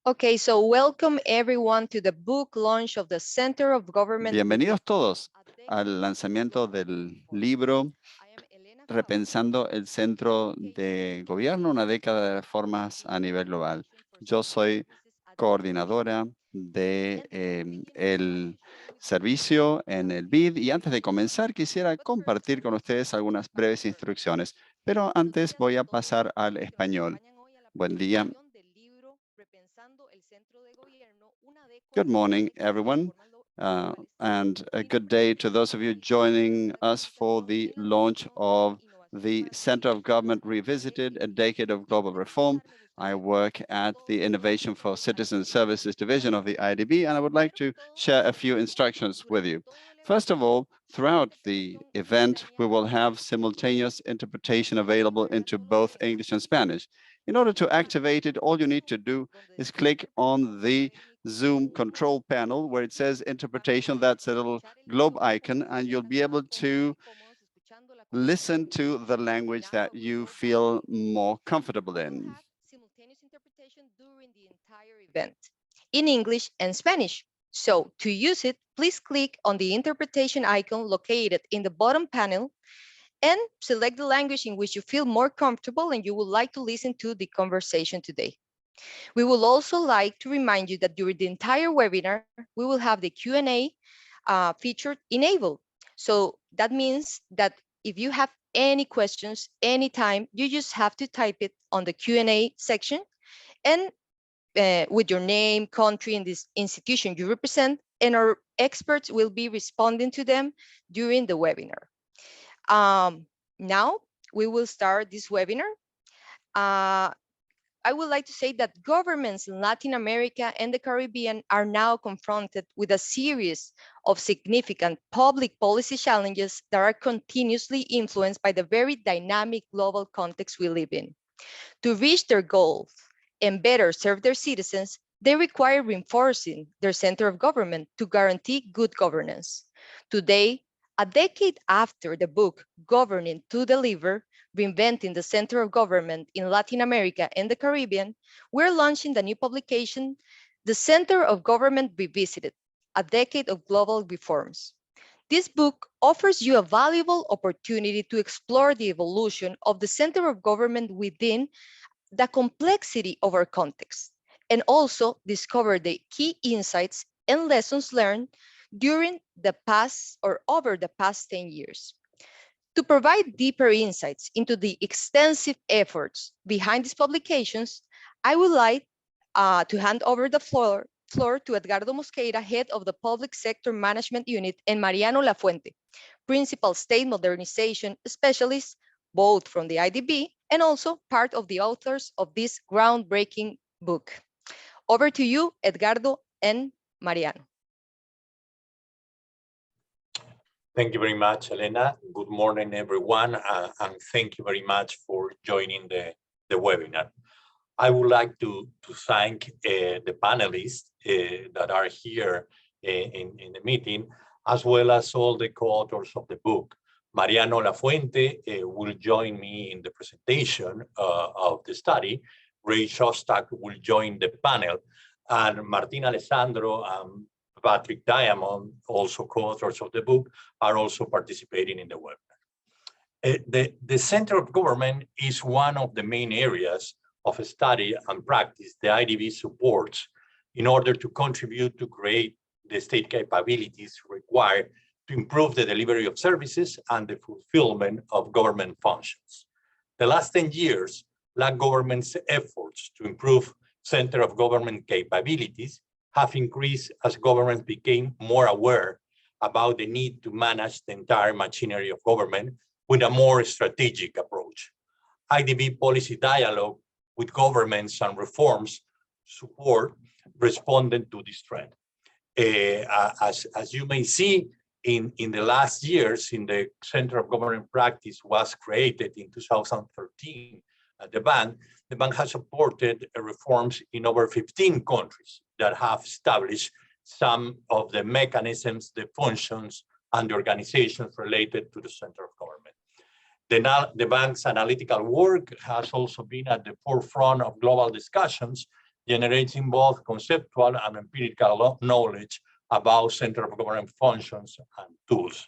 Okay, so welcome everyone to the book launch of the Center of Government. Bienvenidos todos al lanzamiento del libro Repensando el Centro de Gobierno, una década de reformas a nivel global. Yo soy coordinadora de el servicio en el BID y antes de comenzar quisiera compartir con ustedes algunas breves instrucciones, pero antes voy a pasar al español. Buen día. Good morning, everyone, and a good day to those of you joining us for the launch of the Center of Government Revisited, a Decade of Global Reform. I work at the Innovation for Citizen Services Division of the IDB, and I would like to share a few instructions with you. First of all, throughout the event, we will have simultaneous interpretation available into both English and Spanish. In order to activate it, all you need to do is click on the Zoom control panel where it says interpretation. That's a little globe icon, and you'll be able to listen to the language that you feel more comfortable in. Simultaneous interpretation during the entire event in English and Spanish. So to use it, please click on the interpretation icon located in the bottom panel and select the language in which you feel more comfortable and you would like to listen to the conversation today. We would also like to remind you that during the entire webinar, we will have the Q&A feature enabled. So that means that if you have any questions anytime, you just have to type it on the Q&A section and with your name, country, and this institution you represent, and our experts will be responding to them during the webinar. Now we will start this webinar. I would like to say that governments in Latin America and the Caribbean are now confronted with a series of significant public policy challenges that are continuously influenced by the very dynamic global context we live in. To reach their goals and better serve their citizens, they require reinforcing their center of government to guarantee good governance. Today, a decade after the book Governing to Deliver, Reinventing the Center of Government in Latin America and the Caribbean, we're launching the new publication, The Center of Government Revisited, a Decade of Global Reforms. This book offers you a valuable opportunity to explore the evolution of the center of government within the complexity of our context, and also discover the key insights and lessons learned during the past or over the past 10 years. To provide deeper insights into the extensive efforts behind these publications, I would like to hand over the floor to Edgardo Mosqueira, head of the Public Sector Management Unit, and Mariano Lafuente, Principal State Modernization Specialist, both from the IDB and also part of the authors of this groundbreaking book. Over to you, Edgardo and Mariano. Thank you very much, Elena. Good morning, everyone, and thank you very much for joining the webinar. I would like to thank the panelists that are here in the meeting, as well as all the co-authors of the book. Mariano Lafuente will join me in the presentation of the study. Ray Shostak will join the panel, and Martin Alessandro and Patrick Diamond, also co-authors of the book, are also participating in the webinar. The Center of Government is one of the main areas of study and practice the IDB supports in order to contribute to create the state capabilities required to improve the delivery of services and the fulfillment of government functions. The last 10 years, Black government's efforts to improve center of government capabilities have increased as governments became more aware about the need to manage the entire machinery of government with a more strategic approach. IDB policy dialogue with governments and reforms support responded to this trend. As you may see, in the last years, in the Center of Government Practice was created in 2013 at the bank has supported reforms in over 15 countries that have established some of the mechanisms, the functions, and the organizations related to the center of government. The bank's analytical work has also been at the forefront of global discussions, generating both conceptual and empirical knowledge about center of government functions and tools.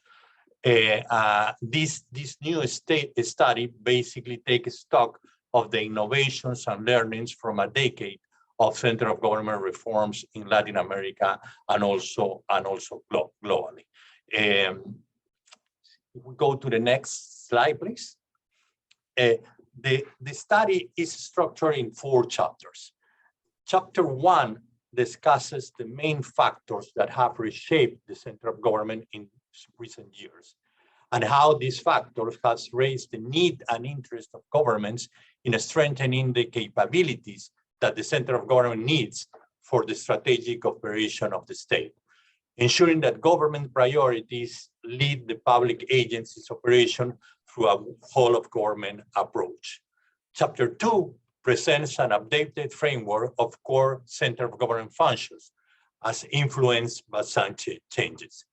This new study basically takes stock of the innovations and learnings from a decade of center of government reforms in Latin America and also globally. If we go to the next slide, please. The study is structured in 4 chapters. Chapter 1 discusses the main factors that have reshaped the center of government in recent years, and how these factors has raised the need and interest of governments in strengthening the capabilities that the center of government needs for the strategic operation of the state, ensuring that government priorities lead the public agencies' operation through a whole of government approach. Chapter 2 presents an updated framework of core center of government functions as influenced by some changes.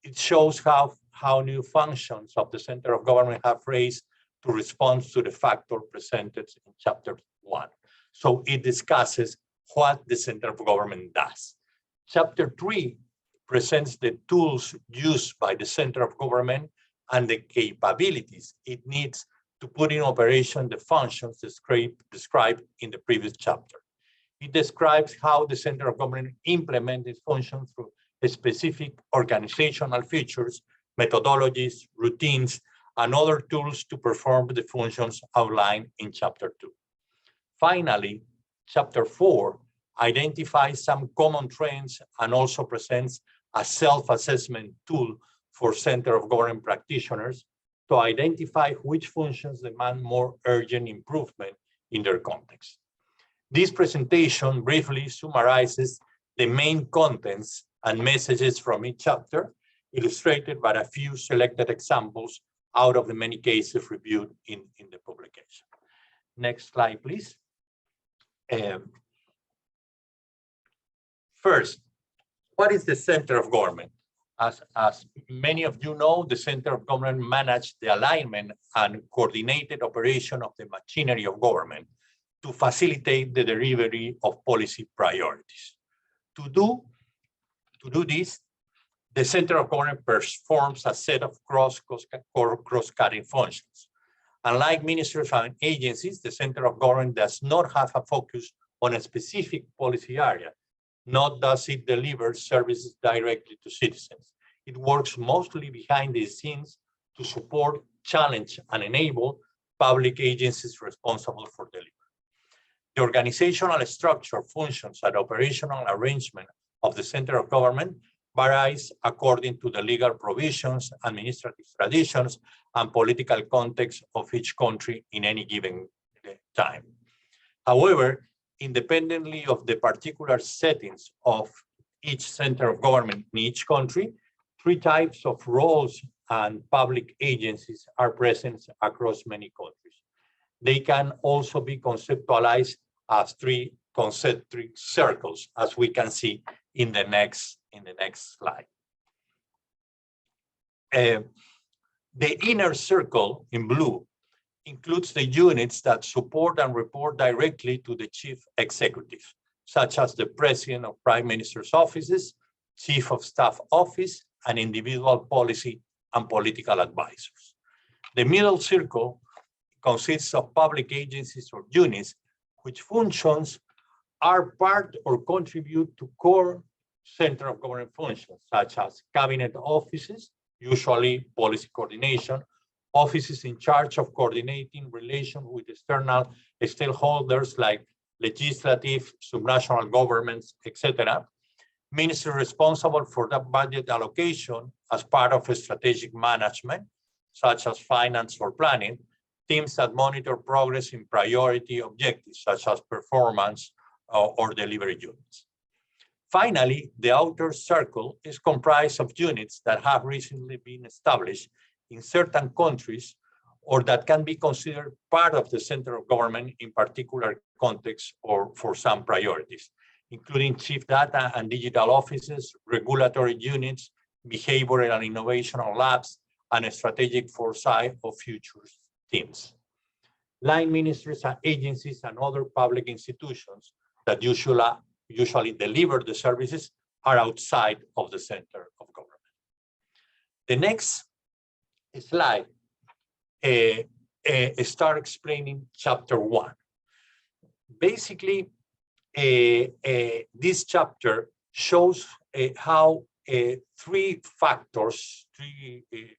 It shows how new functions of the center of government have raised to respond to the factor presented in chapter 1. So it discusses what the center of government does. Chapter 3 presents the tools used by the center of government and the capabilities it needs to put in operation the functions described in the previous chapter. It describes how the center of government implements its functions through specific organizational features, methodologies, routines, and other tools to perform the functions outlined in chapter 2. Finally, chapter 4 identifies some common trends and also presents a self-assessment tool for center of government practitioners to identify which functions demand more urgent improvement in their context. This presentation briefly summarizes the main contents and messages from each chapter, illustrated by a few selected examples out of the many cases reviewed in the publication. Next slide, please. First, what is the center of government? As many of you know, the center of government manages the alignment and coordinated operation of the machinery of government to facilitate the delivery of policy priorities. To do this, the center of government performs a set of cross-cutting functions. Unlike ministries and agencies, the center of government does not have a focus on a specific policy area, nor does it deliver services directly to citizens. It works mostly behind the scenes to support, challenge, and enable public agencies responsible for delivery. The organizational structure, functions, and operational arrangement of the center of government varies according to the legal provisions, administrative traditions, and political context of each country in any given time. However, independently of the particular settings of each center of government in each country, 3 types of roles and public agencies are present across many countries. They can also be conceptualized as 3 concentric circles, as we can see in the next slide. The inner circle in blue includes the units that support and report directly to the chief executive, such as the president of prime minister's offices, chief of staff office, and individual policy and political advisors. The middle circle consists of public agencies or units which functions are part or contribute to core center of government functions, such as cabinet offices, usually policy coordination, offices in charge of coordinating relations with external stakeholders like legislative, subnational governments, etc. Ministry responsible for that budget allocation as part of a strategic management, such as finance or planning, teams that monitor progress in priority objectives, such as performance or delivery units. Finally, the outer circle is comprised of units that have recently been established in certain countries or that can be considered part of the center of government in particular contexts or for some priorities, including chief data and digital offices, regulatory units, behavioral and innovational labs, and strategic foresight of future teams. Line ministries and agencies and other public institutions that usually deliver the services are outside of the center of government. The next slide start explaining chapter 1. Basically, this chapter shows how three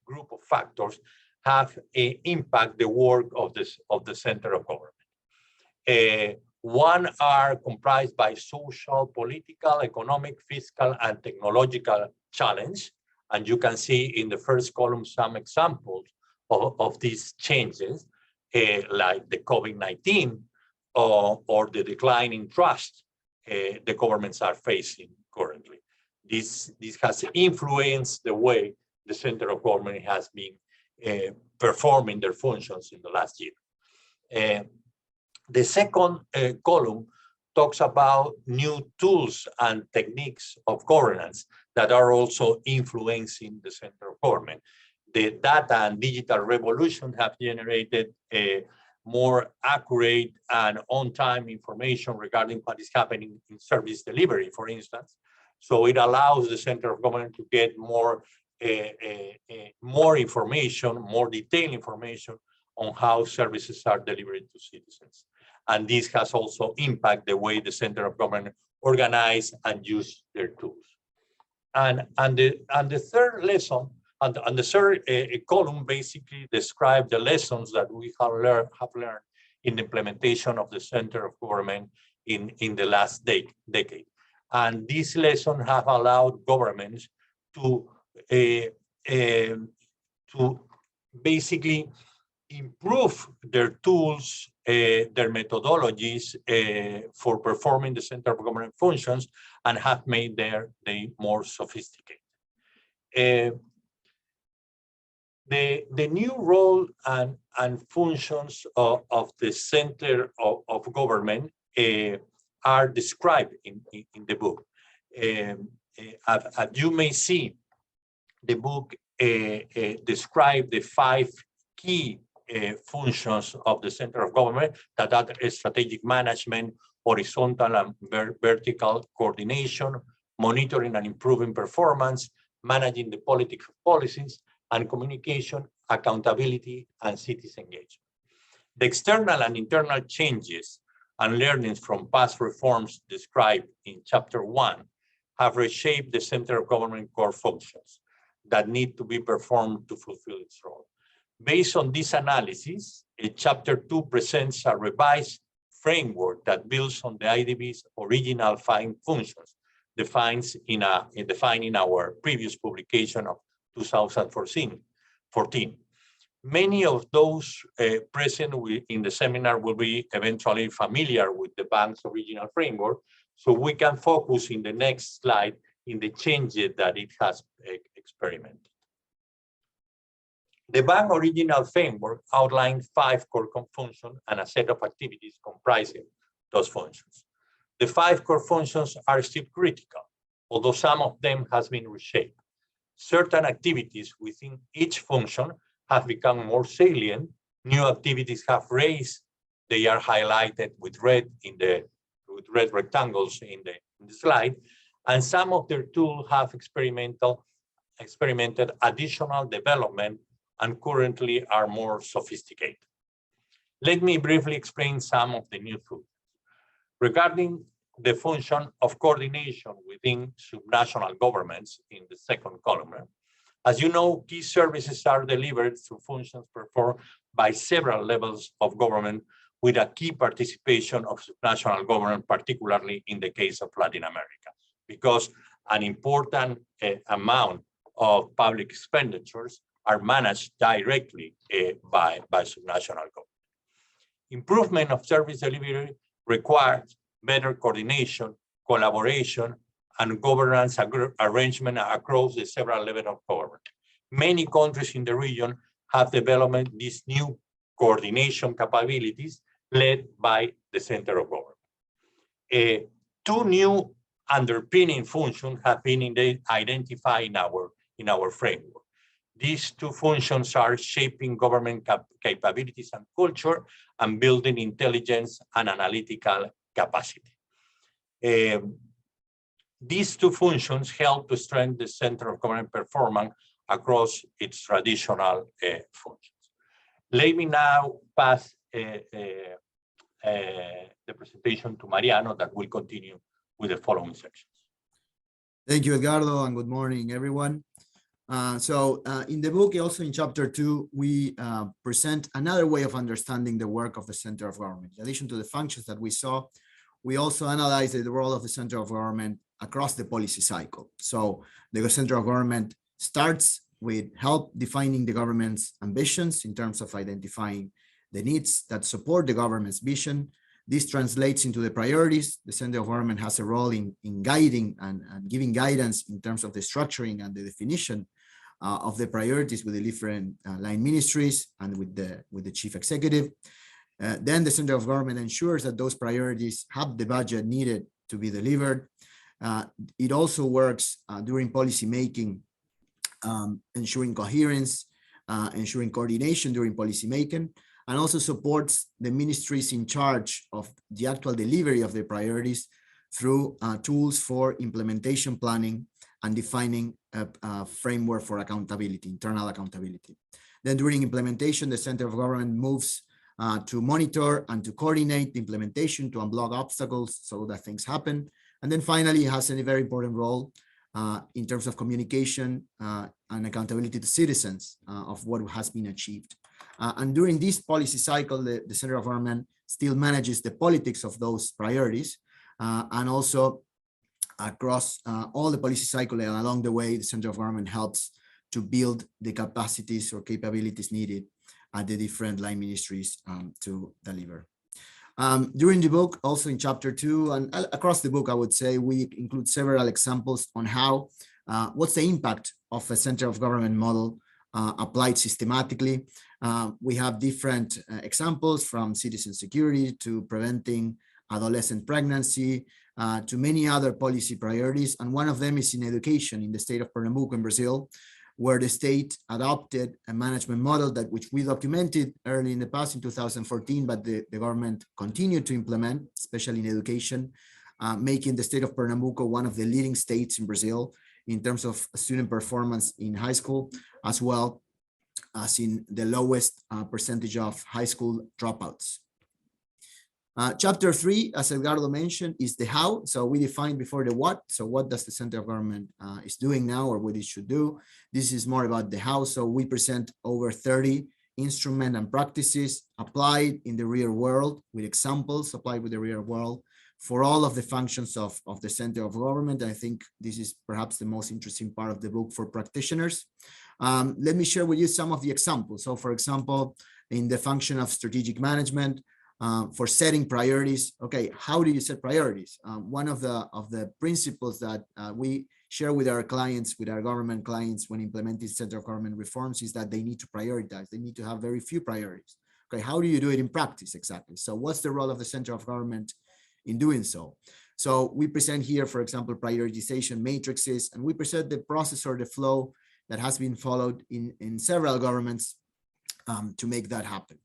group of factors have impact the work of the center of government. One are comprised by social, political, economic, fiscal, and technological challenge. And you can see in the first column some examples of these changes, like the COVID-19 or the decline in trust the governments are facing currently. This has influenced the way the center of government has been performing their functions in the last year. The second column talks about new tools and techniques of governance that are also influencing the center of government. The data and digital revolution have generated more accurate and on-time information regarding what is happening in service delivery, for instance. So it allows the center of government to get more information, more detailed information on how services are delivered to citizens. And this has also impacted the way the center of government organize and use their tools. And the third lesson, and the third column basically describes the lessons that we have learned in the implementation of the center of government in the last decade. And these lessons have allowed governments to basically improve their tools, their methodologies for performing the center of government functions, and have made they more sophisticated. The new role and functions of the center of government are described in the book. As you may see, the book describes the 5 key functions of the center of government that are strategic management, horizontal and vertical coordination, monitoring and improving performance, managing the politics of policies, and communication, accountability, and citizen engagement. The external and internal changes and learnings from past reforms described in chapter 1 have reshaped the center of government core functions that need to be performed to fulfill its role. Based on this analysis, chapter 2 presents a revised framework that builds on the IDB's original 5 functions defined in our previous publication of 2014. Many of those present in the seminar will be eventually familiar with the bank's original framework, so we can focus in the next slide in the changes that it has experimented. The bank original framework outlined 5 core functions and a set of activities comprising those functions. The 5 core functions are still critical, although some of them has been reshaped. Certain activities within each function have become more salient. New activities have raised. They are highlighted with red rectangles in the slide, and some of their tools have experimented additional development and currently are more sophisticated. Let me briefly explain some of the new tools. Regarding the function of coordination within subnational governments in the second column, as you know, key services are delivered through functions performed by several levels of government with a key participation of subnational government, particularly in the case of Latin America, because an important amount of public expenditures are managed directly by subnational government. Improvement of service delivery requires better coordination, collaboration, and governance arrangement across the several levels of government. Many countries in the region have developed these new coordination capabilities led by the center of government. 2 new underpinning functions have been identified in our framework. These 2 functions are shaping government capabilities and culture and building intelligence and analytical capacity. Um, these two functions help to strengthen the center of government performance across its traditional functions. Let me now pass the presentation to Mariano that will continue with the following sections. Thank you, Edgardo, and good morning, everyone. In the book, also in chapter 2, we present another way of understanding the work of the center of government. In addition to the functions that we saw, we also analyze the role of the center of government across the policy cycle. So the center of government starts with help defining the government's ambitions in terms of identifying the needs that support the government's vision. This translates into the priorities. The center of government has a role in guiding and giving guidance in terms of the structuring and the definition of the priorities with the different line ministries and with the chief executive. Then the center of government ensures that those priorities have the budget needed to be delivered. It also works during policy making, ensuring coherence, ensuring coordination during policy making, and also supports the ministries in charge of the actual delivery of the priorities through tools for implementation planning and defining a framework for accountability, internal accountability. Then during implementation, the center of government moves to monitor and to coordinate the implementation, to unblock obstacles so that things happen. And then finally, it has a very important role in terms of communication and accountability to citizens of what has been achieved. And during this policy cycle, the center of government still manages the politics of those priorities, and also across all the policy cycle and along the way, the center of government helps to build the capacities or capabilities needed at the different line ministries to deliver. During the book, also in chapter 2 and across the book, I would say we include several examples on how, what's the impact of a center of government model applied systematically. We have different examples from citizen security to preventing adolescent pregnancy to many other policy priorities. And one of them is in education in the state of Pernambuco in Brazil, where the state adopted a management model which we documented early in the past in 2014, but the government continued to implement, especially in education, making the state of Pernambuco one of the leading states in Brazil in terms of student performance in high school, as well as in the lowest percentage of high school dropouts. Chapter 3, as Edgardo mentioned, is the how. So we defined before the what. So what does the center of government is doing now, or what it should do? This is more about the how. So we present over 30 instruments and practices applied in the real world, with examples applied with the real world for all of the functions of the center of government. I think this is perhaps the most interesting part of the book for practitioners. Let me share with you some of the examples. So for example, in the function of strategic management, for setting priorities. Okay, how do you set priorities? One of the principles that we share with our clients, with our government clients when implementing center of government reforms is that they need to prioritize. They need to have very few priorities. Okay, how do you do it in practice exactly? So what's the role of the center of government in doing so? So we present here, for example, prioritization matrices, and we present the process or the flow that has been followed in several governments to make that happen.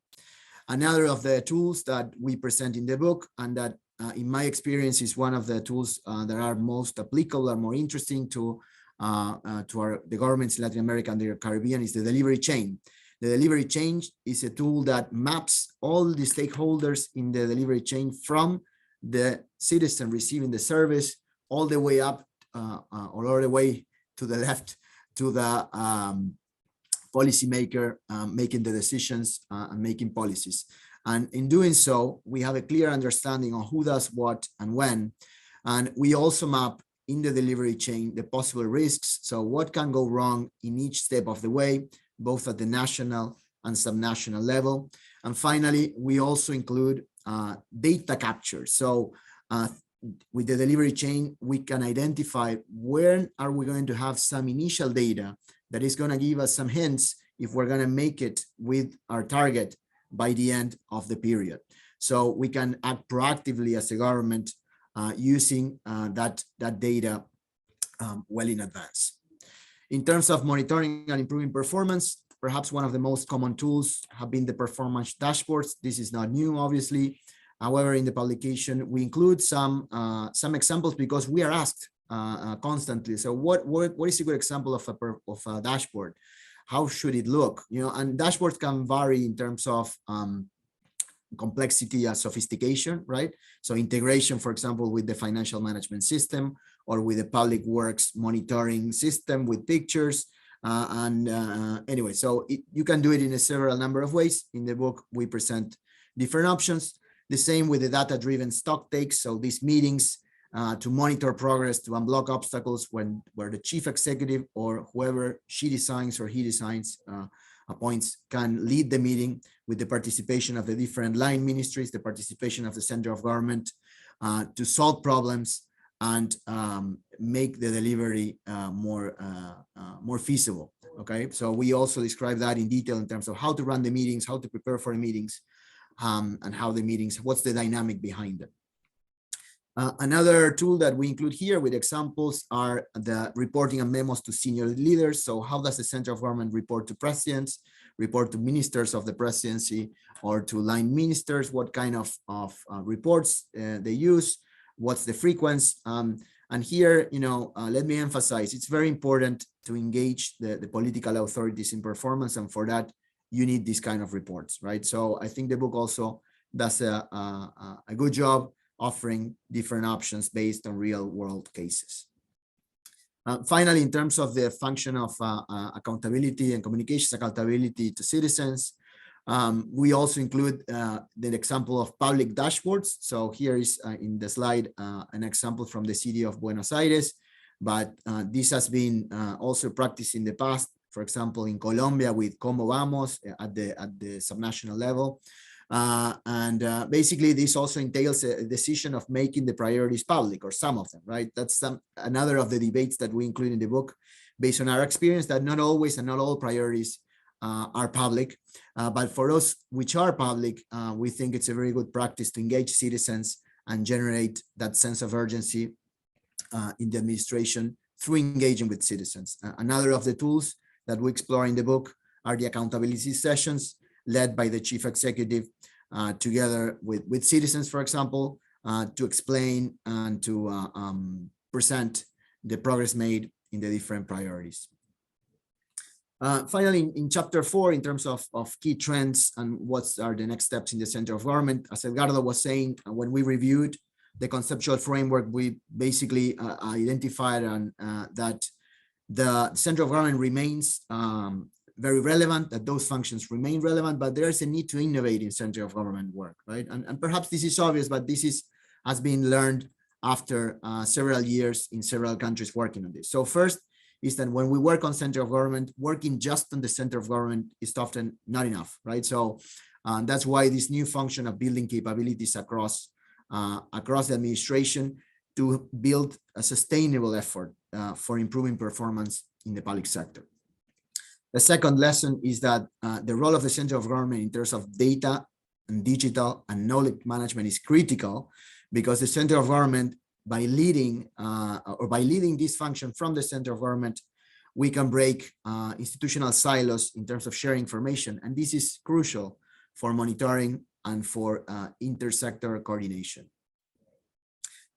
Another of the tools that we present in the book, and that in my experience is one of the tools that are most applicable or more interesting to the governments in Latin America and the Caribbean, is the delivery chain. The delivery chain is a tool that maps all the stakeholders in the delivery chain from the citizen receiving the service all the way up or all the way to the left to the policymaker making the decisions and making policies. And in doing so, we have a clear understanding of who does what and when. And we also map in the delivery chain the possible risks. So what can go wrong in each step of the way, both at the national and subnational level. And finally, we also include data capture. So with the delivery chain, we can identify when are we going to have some initial data that is going to give us some hints if we're going to make it with our target by the end of the period. So we can act proactively as a government using that data well in advance. In terms of monitoring and improving performance, perhaps one of the most common tools have been the performance dashboards. This is not new, obviously. However, in the publication, we include some examples because we are asked constantly. So what is a good example of a dashboard? How should it look? And dashboards can vary in terms of complexity and sophistication, right? So integration, for example, with the financial management system or with the public works monitoring system with pictures. Anyway, so you can do it in a several number of ways. In the book, we present different options. The same with the data-driven stock takes. So these meetings to monitor progress, to unblock obstacles where the chief executive or whoever she designs or he designs appoints can lead the meeting with the participation of the different line ministries, the participation of the center of government to solve problems and make the delivery more feasible. Okay, so we also describe that in detail in terms of how to run the meetings, how to prepare for the meetings, and how the meetings, what's the dynamic behind them. Another tool that we include here with examples are the reporting and memos to senior leaders. So how does the center of government report to presidents, report to ministers of the presidency, or to line ministers? What kind of reports they use? What's the frequency? And here, let me emphasize, it's very important to engage the political authorities in performance. And for that, you need these kind of reports, right? So I think the book also does a good job offering different options based on real world cases. Finally, in terms of the function of accountability and communications accountability to citizens, we also include the example of public dashboards. So here is in the slide an example from the city of Buenos Aires, but this has been also practiced in the past, for example, in Colombia with Como Vamos at the subnational level. Basically, this also entails a decision of making the priorities public, or some of them, right? That's another of the debates that we include in the book, based on our experience that not always and not all priorities are public. But for us, which are public, we think it's a very good practice to engage citizens and generate that sense of urgency in the administration through engaging with citizens. Another of the tools that we explore in the book are the accountability sessions led by the chief executive together with citizens, for example, to explain and to present the progress made in the different priorities. Finally, in chapter 4, in terms of key trends and what are the next steps in the center of government, as Edgardo was saying, when we reviewed the conceptual framework, we basically identified that the center of government remains very relevant, that those functions remain relevant, but there is a need to innovate in center of government work, right? And perhaps this is obvious, but this has been learned after several years in several countries working on this. So first is that when we work on center of government, working just on the center of government is often not enough, right? So that's why this new function of building capabilities across the administration to build a sustainable effort for improving performance in the public sector. The second lesson is that the role of the center of government in terms of data and digital and knowledge management is critical, because the center of government, by leading this function from the center of government, we can break institutional silos in terms of sharing information. And this is crucial for monitoring and for intersector coordination.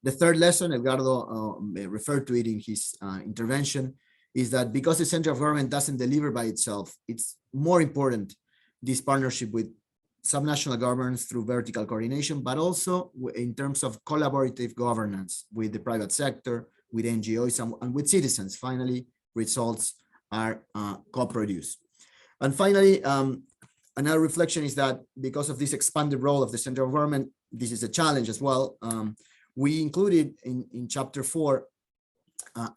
The third lesson, Edgardo referred to it in his intervention, is that because the center of government doesn't deliver by itself, it's more important, this partnership with subnational governments through vertical coordination, but also in terms of collaborative governance with the private sector, with NGOs, and with citizens. Finally, results are co-produced. And finally, another reflection is that because of this expanded role of the center of government, this is a challenge as well. We included in chapter 4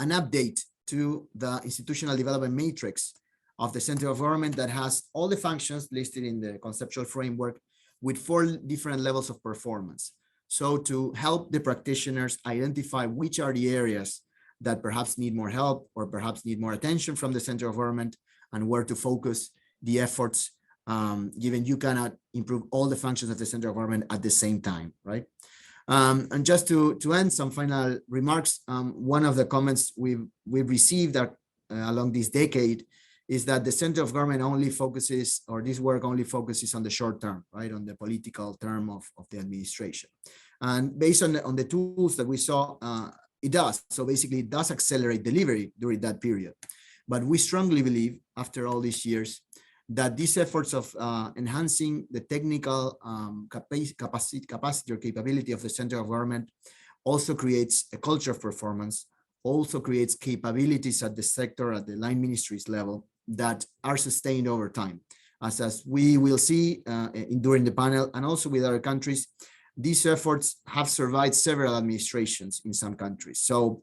an update to the institutional development matrix of the center of government that has all the functions listed in the conceptual framework with 4 different levels of performance. So to help the practitioners identify which are the areas that perhaps need more help or perhaps need more attention from the center of government, and where to focus the efforts, given you cannot improve all the functions of the center of government at the same time, right? And just to end, some final remarks. One of the comments we've received along this decade is that the center of government only focuses, or this work only focuses on the short term, right, on the political term of the administration. And based on the tools that we saw, it does. So basically, it does accelerate delivery during that period. But we strongly believe, after all these years, that these efforts of enhancing the technical capacity or capability of the center of government also creates a culture of performance, also creates capabilities at the sector, at the line ministries level, that are sustained over time. As we will see during the panel, and also with other countries, these efforts have survived several administrations in some countries. So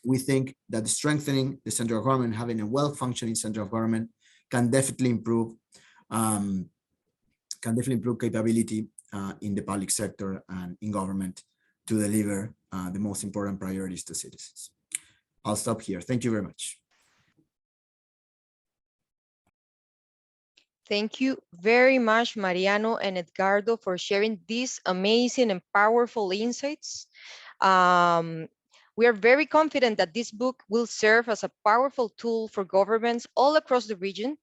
we think that strengthening the center of government, having a well-functioning center of government, can definitely improve capability in the public sector and in government to deliver the most important priorities to citizens. I'll stop here. Thank you very much. Thank you very much, Mariano and Edgardo, for sharing these amazing and powerful insights. We are very confident that this book will serve as a powerful tool for governments all across the region,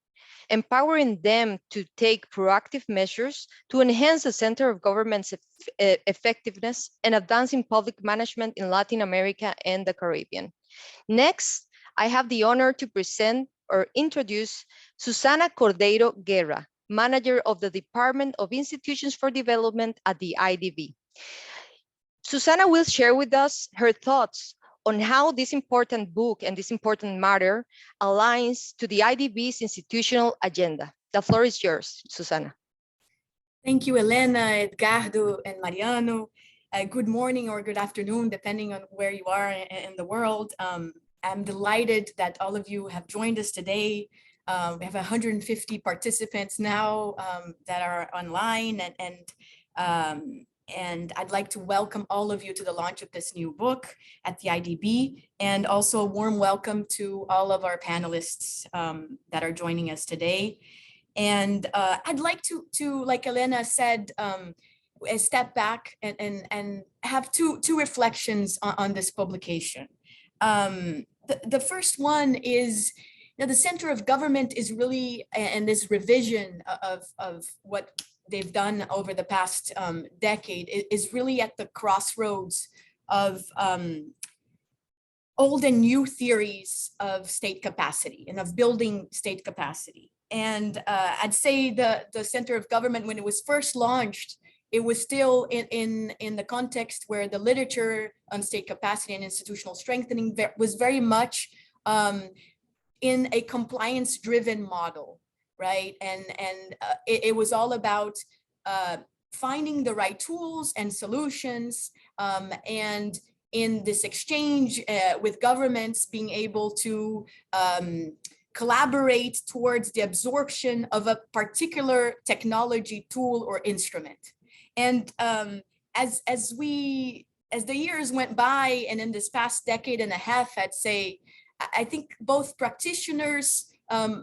empowering them to take proactive measures to enhance the center of government's effectiveness and advancing public management in Latin America and the Caribbean. Next, I have the honor to present or introduce Susana Cordeiro Guerra, Manager of the Department of Institutions for Development at the IDB. Susana will share with us her thoughts on how this important book and this important matter aligns to the IDB's institutional agenda. The floor is yours, Susana. Thank you, Elena, Edgardo, and Mariano. Good morning or good afternoon, depending on where you are in the world. I'm delighted that all of you have joined us today. We have 150 participants now that are online, and I'd like to welcome all of you to the launch of this new book at the IDB, and also a warm welcome to all of our panelists that are joining us today. And I'd like to, like Elena said, step back and have two reflections on this publication. The first one is, the center of government is really, and this revision of what they've done over the past decade is really at the crossroads of old and new theories of state capacity and of building state capacity. And I'd say the center of government, when it was first launched, it was still in the context where the literature on state capacity and institutional strengthening was very much in a compliance-driven model, right? And it was all about finding the right tools and solutions, and in this exchange with governments being able to collaborate towards the absorption of a particular technology, tool, or instrument. And as the years went by, and in this past decade and a half, I'd say, I think both practitioners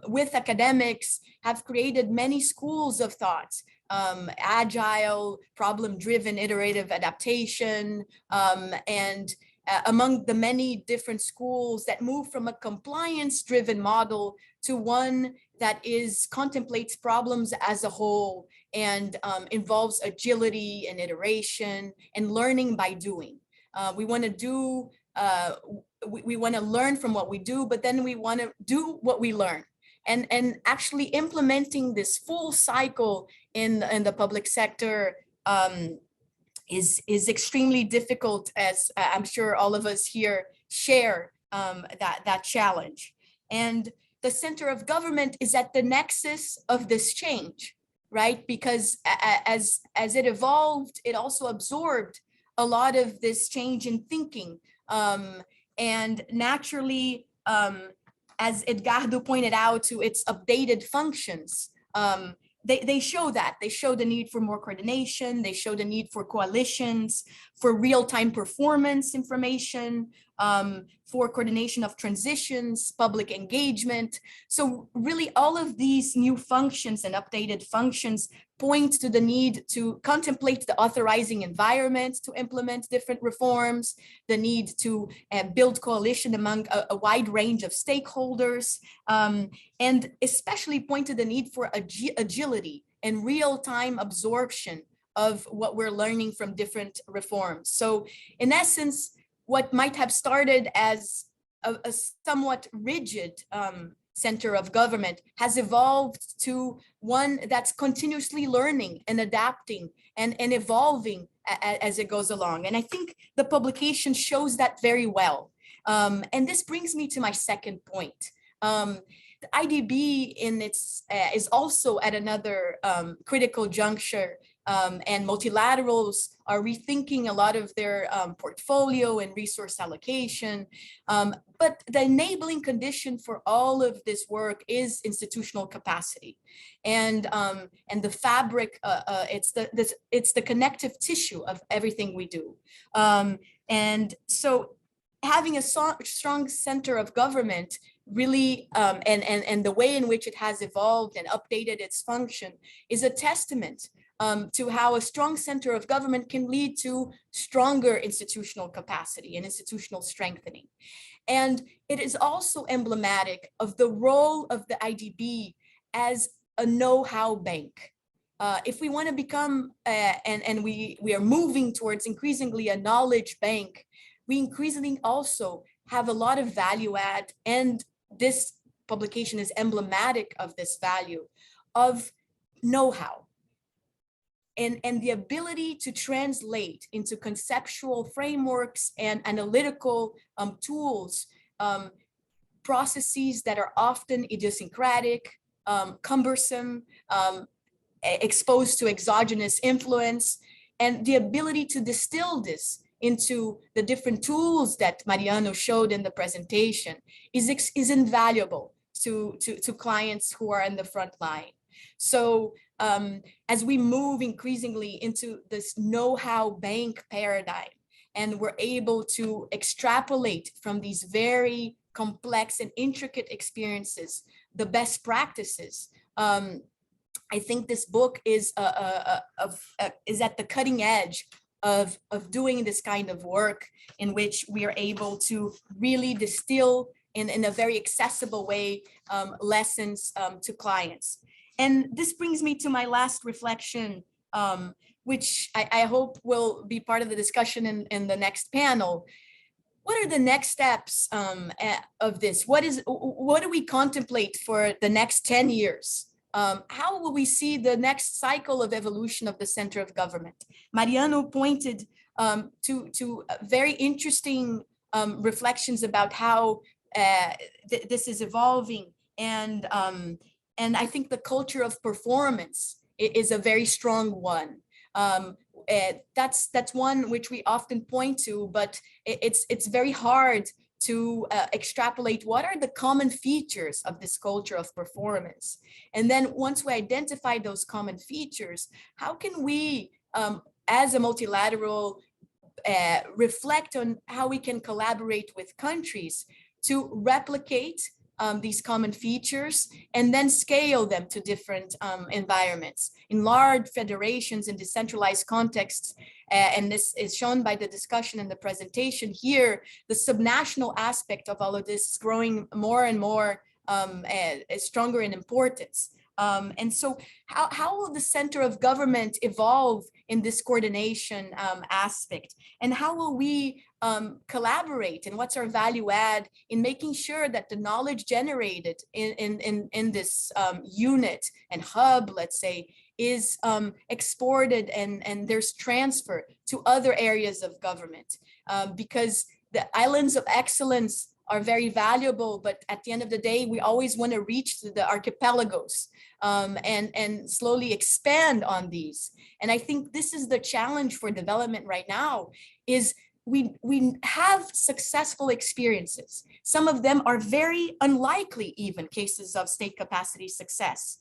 with academics have created many schools of thought, agile, problem-driven, iterative adaptation, and among the many different schools that move from a compliance-driven model to one that contemplates problems as a whole and involves agility and iteration and learning by doing. We want to do, we want to learn from what we do, but then we want to do what we learn. And actually implementing this full cycle in the public sector is extremely difficult, as I'm sure all of us here share that challenge. And the center of government is at the nexus of this change, right? Because as it evolved, it also absorbed a lot of this change in thinking. And naturally, as Edgardo pointed out, to its updated functions, they show that. They show the need for more coordination. They show the need for coalitions, for real-time performance information, for coordination of transitions, public engagement. So really all of these new functions and updated functions point to the need to contemplate the authorizing environment to implement different reforms, the need to build coalition among a wide range of stakeholders, and especially point to the need for agility and real-time absorption of what we're learning from different reforms. So in essence, what might have started as a somewhat rigid center of government has evolved to one that's continuously learning and adapting and evolving as it goes along. And I think the publication shows that very well. And this brings me to my second point. The IDB is also at another critical juncture, and multilaterals are rethinking a lot of their portfolio and resource allocation. But the enabling condition for all of this work is institutional capacity, and the fabric. It's the connective tissue of everything we do, and so having a strong center of government really, and the way in which it has evolved and updated its function is a testament to how a strong center of government can lead to stronger institutional capacity and institutional strengthening. And it is also emblematic of the role of the IDB as a know-how bank. If we want to become, and we are moving towards increasingly a knowledge bank, we increasingly also have a lot of value add, and this publication is emblematic of this value of know-how and the ability to translate into conceptual frameworks and analytical tools, processes that are often idiosyncratic, cumbersome, exposed to exogenous influence, and the ability to distill this into the different tools that Mariano showed in the presentation is invaluable to clients who are in the front line. So as we move increasingly into this know-how bank paradigm, and we're able to extrapolate from these very complex and intricate experiences the best practices, I think this book is at the cutting edge of doing this kind of work, in which we are able to really distill in a very accessible way lessons to clients. And this brings me to my last reflection, which I hope will be part of the discussion in the next panel. What are the next steps of this? What do we contemplate for the next 10 years? How will we see the next cycle of evolution of the center of government? Mariano pointed to very interesting reflections about how this is evolving, and I think the culture of performance is a very strong one. That's one which we often point to, but it's very hard to extrapolate what are the common features of this culture of performance. And then once we identify those common features, how can we, as a multilateral, reflect on how we can collaborate with countries to replicate these common features and then scale them to different environments. In large federations and decentralized contexts, and this is shown by the discussion in the presentation here, the subnational aspect of all of this is growing more and more stronger in importance. And so how will the center of government evolve in this coordination aspect? And how will we collaborate, and what's our value add in making sure that the knowledge generated in this unit and hub, let's say, is exported and there's transfer to other areas of government? Because the islands of excellence are very valuable, but at the end of the day, we always want to reach to the archipelagos and slowly expand on these. And I think this is the challenge for development right now, is we have successful experiences. Some of them are very unlikely even cases of state capacity success.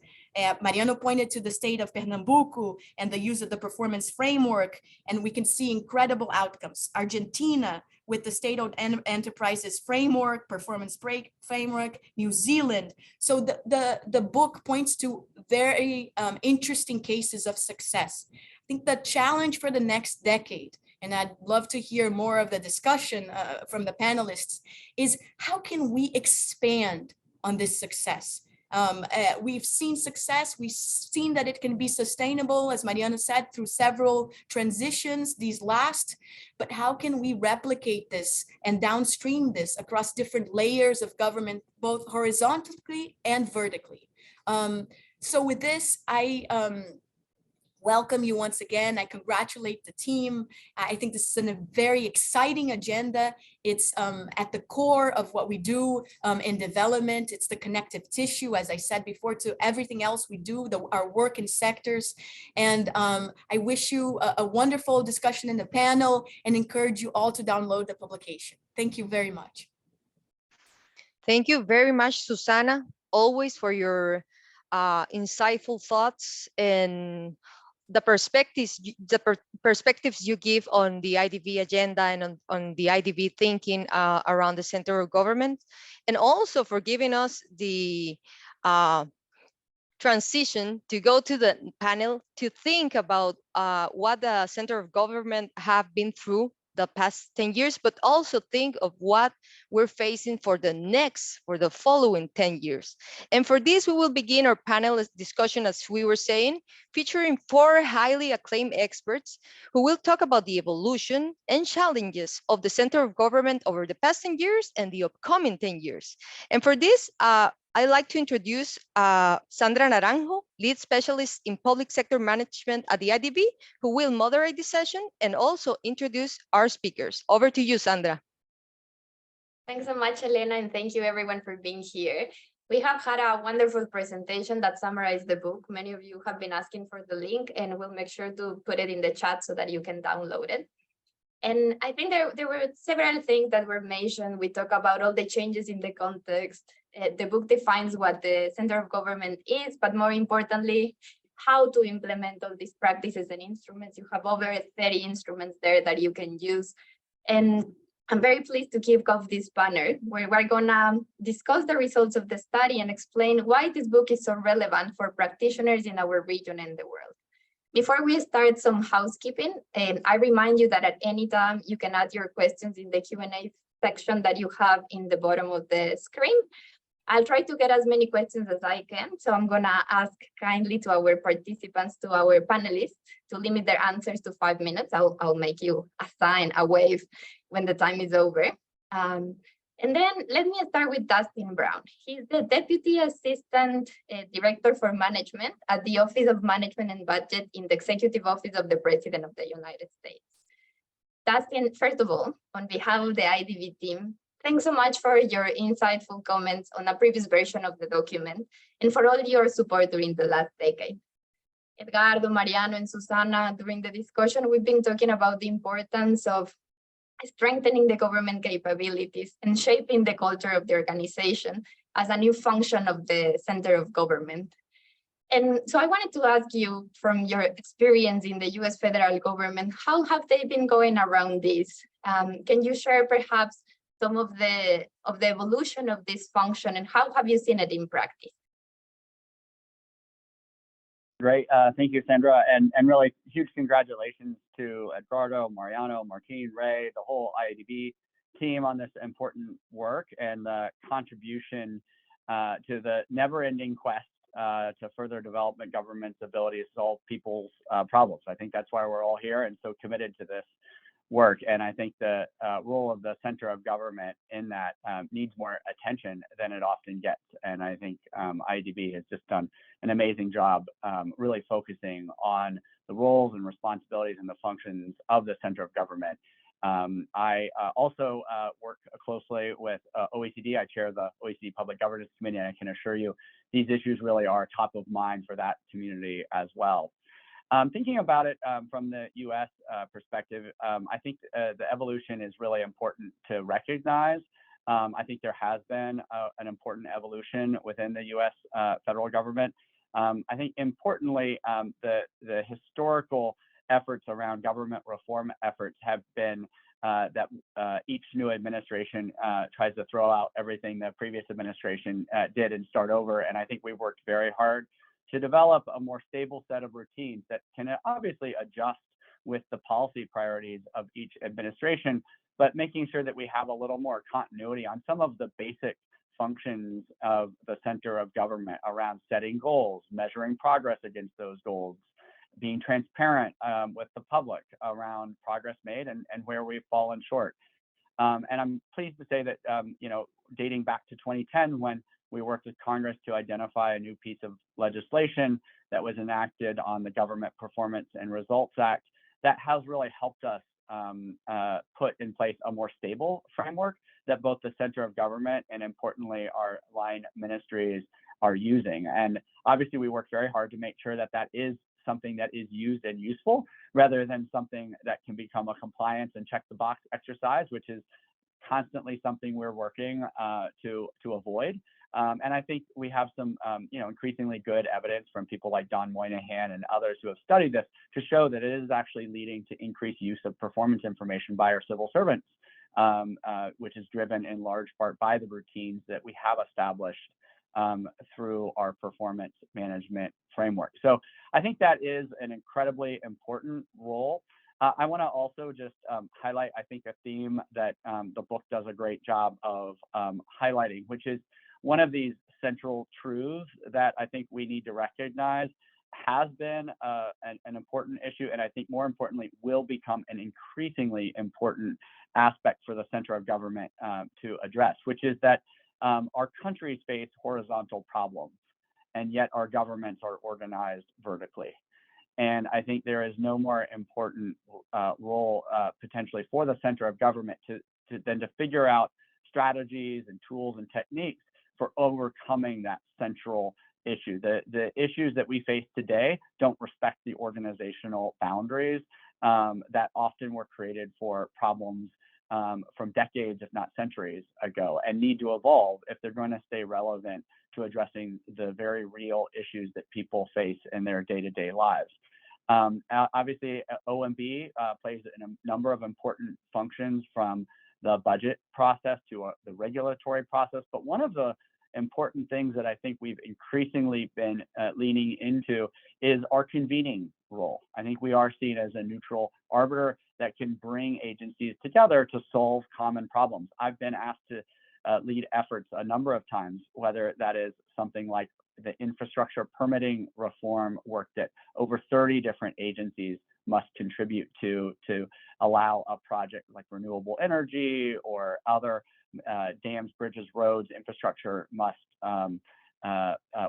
Mariano pointed to the state of Pernambuco and the use of the performance framework, and we can see incredible outcomes. Argentina, with the state-owned enterprises framework, performance framework, New Zealand. So the book points to very interesting cases of success. I think the challenge for the next decade, and I'd love to hear more of the discussion from the panelists, is how can we expand on this success? We've seen success. We've seen that it can be sustainable, as Mariana said, through several transitions, these last, but how can we replicate this and downstream this across different layers of government, both horizontally and vertically? So with this, I welcome you once again. I congratulate the team. I think this is a very exciting agenda. It's at the core of what we do in development. It's the connective tissue, as I said before, to everything else we do, our work in sectors. And I wish you a wonderful discussion in the panel and encourage you all to download the publication. Thank you very much. Thank you very much, Susana, always for your insightful thoughts and the perspectives you give on the IDB agenda and on the IDB thinking around the center of government, and also for giving us the transition to go to the panel to think about what the center of government have been through the past 10 years, but also think of what we're facing for the following 10 years. And for this, we will begin our panel discussion, as we were saying, featuring 4 highly acclaimed experts who will talk about the evolution and challenges of the center of government over the past 10 years and the upcoming 10 years. And for this, I'd like to introduce Sandra Naranjo, lead specialist in public sector management at the IDB, who will moderate this session and also introduce our speakers. Over to you, Sandra. Thanks so much, Elena, and thank you everyone for being here. We have had a wonderful presentation that summarized the book. Many of you have been asking for the link, and we'll make sure to put it in the chat so that you can download it. And I think there were several things that were mentioned. We talk about all the changes in the context. The book defines what the center of government is, but more importantly, how to implement all these practices and instruments. You have over 30 instruments there that you can use. And I'm very pleased to kick off this panel, where we're gonna discuss the results of the study and explain why this book is so relevant for practitioners in our region and the world. Before we start, some housekeeping, and I remind you that at any time you can add your questions in the Q&A section that you have in the bottom of the screen. I'll try to get as many questions as I can, so I'm gonna ask kindly to our participants, to our panelists, to limit their answers to 5 minutes. I'll make you assign a wave when the time is over. And then let me start with Dustin Brown. He's the Deputy Assistant Director for Management at the Office of Management and Budget in the Executive Office of the President of the United States. Dustin, first of all, on behalf of the IDB team, thanks so much for your insightful comments on a previous version of the document and for all your support during the last decade. Edgardo, Mariano, and Susana, during the discussion, we've been talking about the importance of strengthening the government capabilities and shaping the culture of the organization as a new function of the center of government. And so I wanted to ask you, from your experience in the US federal government, how have they been going around this? Can you share perhaps some of the evolution of this function and how have you seen it in practice? Great, thank you, Sandra, and really huge congratulations to Edgardo, Mariano, Martin, Ray, the whole IADB team on this important work and the contribution to the never-ending quest to further development government's ability to solve people's problems. I think that's why we're all here and so committed to this work. And I think the role of the center of government in that needs more attention than it often gets. And I think IDB has just done an amazing job really focusing on the roles and responsibilities and the functions of the center of government. I also work closely with OECD. I chair the OECD Public Governance Committee, and I can assure you these issues really are top of mind for that community as well. Thinking about it from the US perspective, I think the evolution is really important to recognize. I think there has been an important evolution within the US federal government. I think importantly, the historical efforts around government reform efforts have been that each new administration tries to throw out everything the previous administration did and start over. And I think we've worked very hard to develop a more stable set of routines that can obviously adjust with the policy priorities of each administration, but making sure that we have a little more continuity on some of the basic functions of the center of government around setting goals, measuring progress against those goals, being transparent with the public around progress made and where we've fallen short. And I'm pleased to say that, dating back to 2010, when we worked with Congress to identify a new piece of legislation that was enacted on the Government Performance and Results Act, that has really helped us put in place a more stable framework that both the center of government and importantly our line ministries are using. And obviously we work very hard to make sure that that is something that is used and useful rather than something that can become a compliance and check the box exercise, which is constantly something we're working to avoid. And I think we have some, increasingly good evidence from people like Don Moynihan and others who have studied this to show that it is actually leading to increased use of performance information by our civil servants, which is driven in large part by the routines that we have established through our performance management framework. So I think that is an incredibly important role. I want to also just highlight, I think, a theme that the book does a great job of highlighting, which is one of these central truths that I think we need to recognize has been an important issue, and I think more importantly will become an increasingly important aspect for the center of government to address, which is that our countries face horizontal problems, and yet our governments are organized vertically. And I think there is no more important role potentially for the center of government than to figure out strategies and tools and techniques for overcoming that central issue. The issues that we face today don't respect the organizational boundaries that often were created for problems from decades, if not centuries ago, and need to evolve if they're going to stay relevant to addressing the very real issues that people face in their day-to-day lives. Obviously, OMB plays a number of important functions, from the budget process to the regulatory process. But one of the important things that I think we've increasingly been leaning into is our convening role. I think we are seen as a neutral arbiter that can bring agencies together to solve common problems. I've been asked to lead efforts a number of times, whether that is something like the infrastructure permitting reform work that over 30 different agencies must contribute to allow a project like renewable energy or other dams, bridges, roads, infrastructure must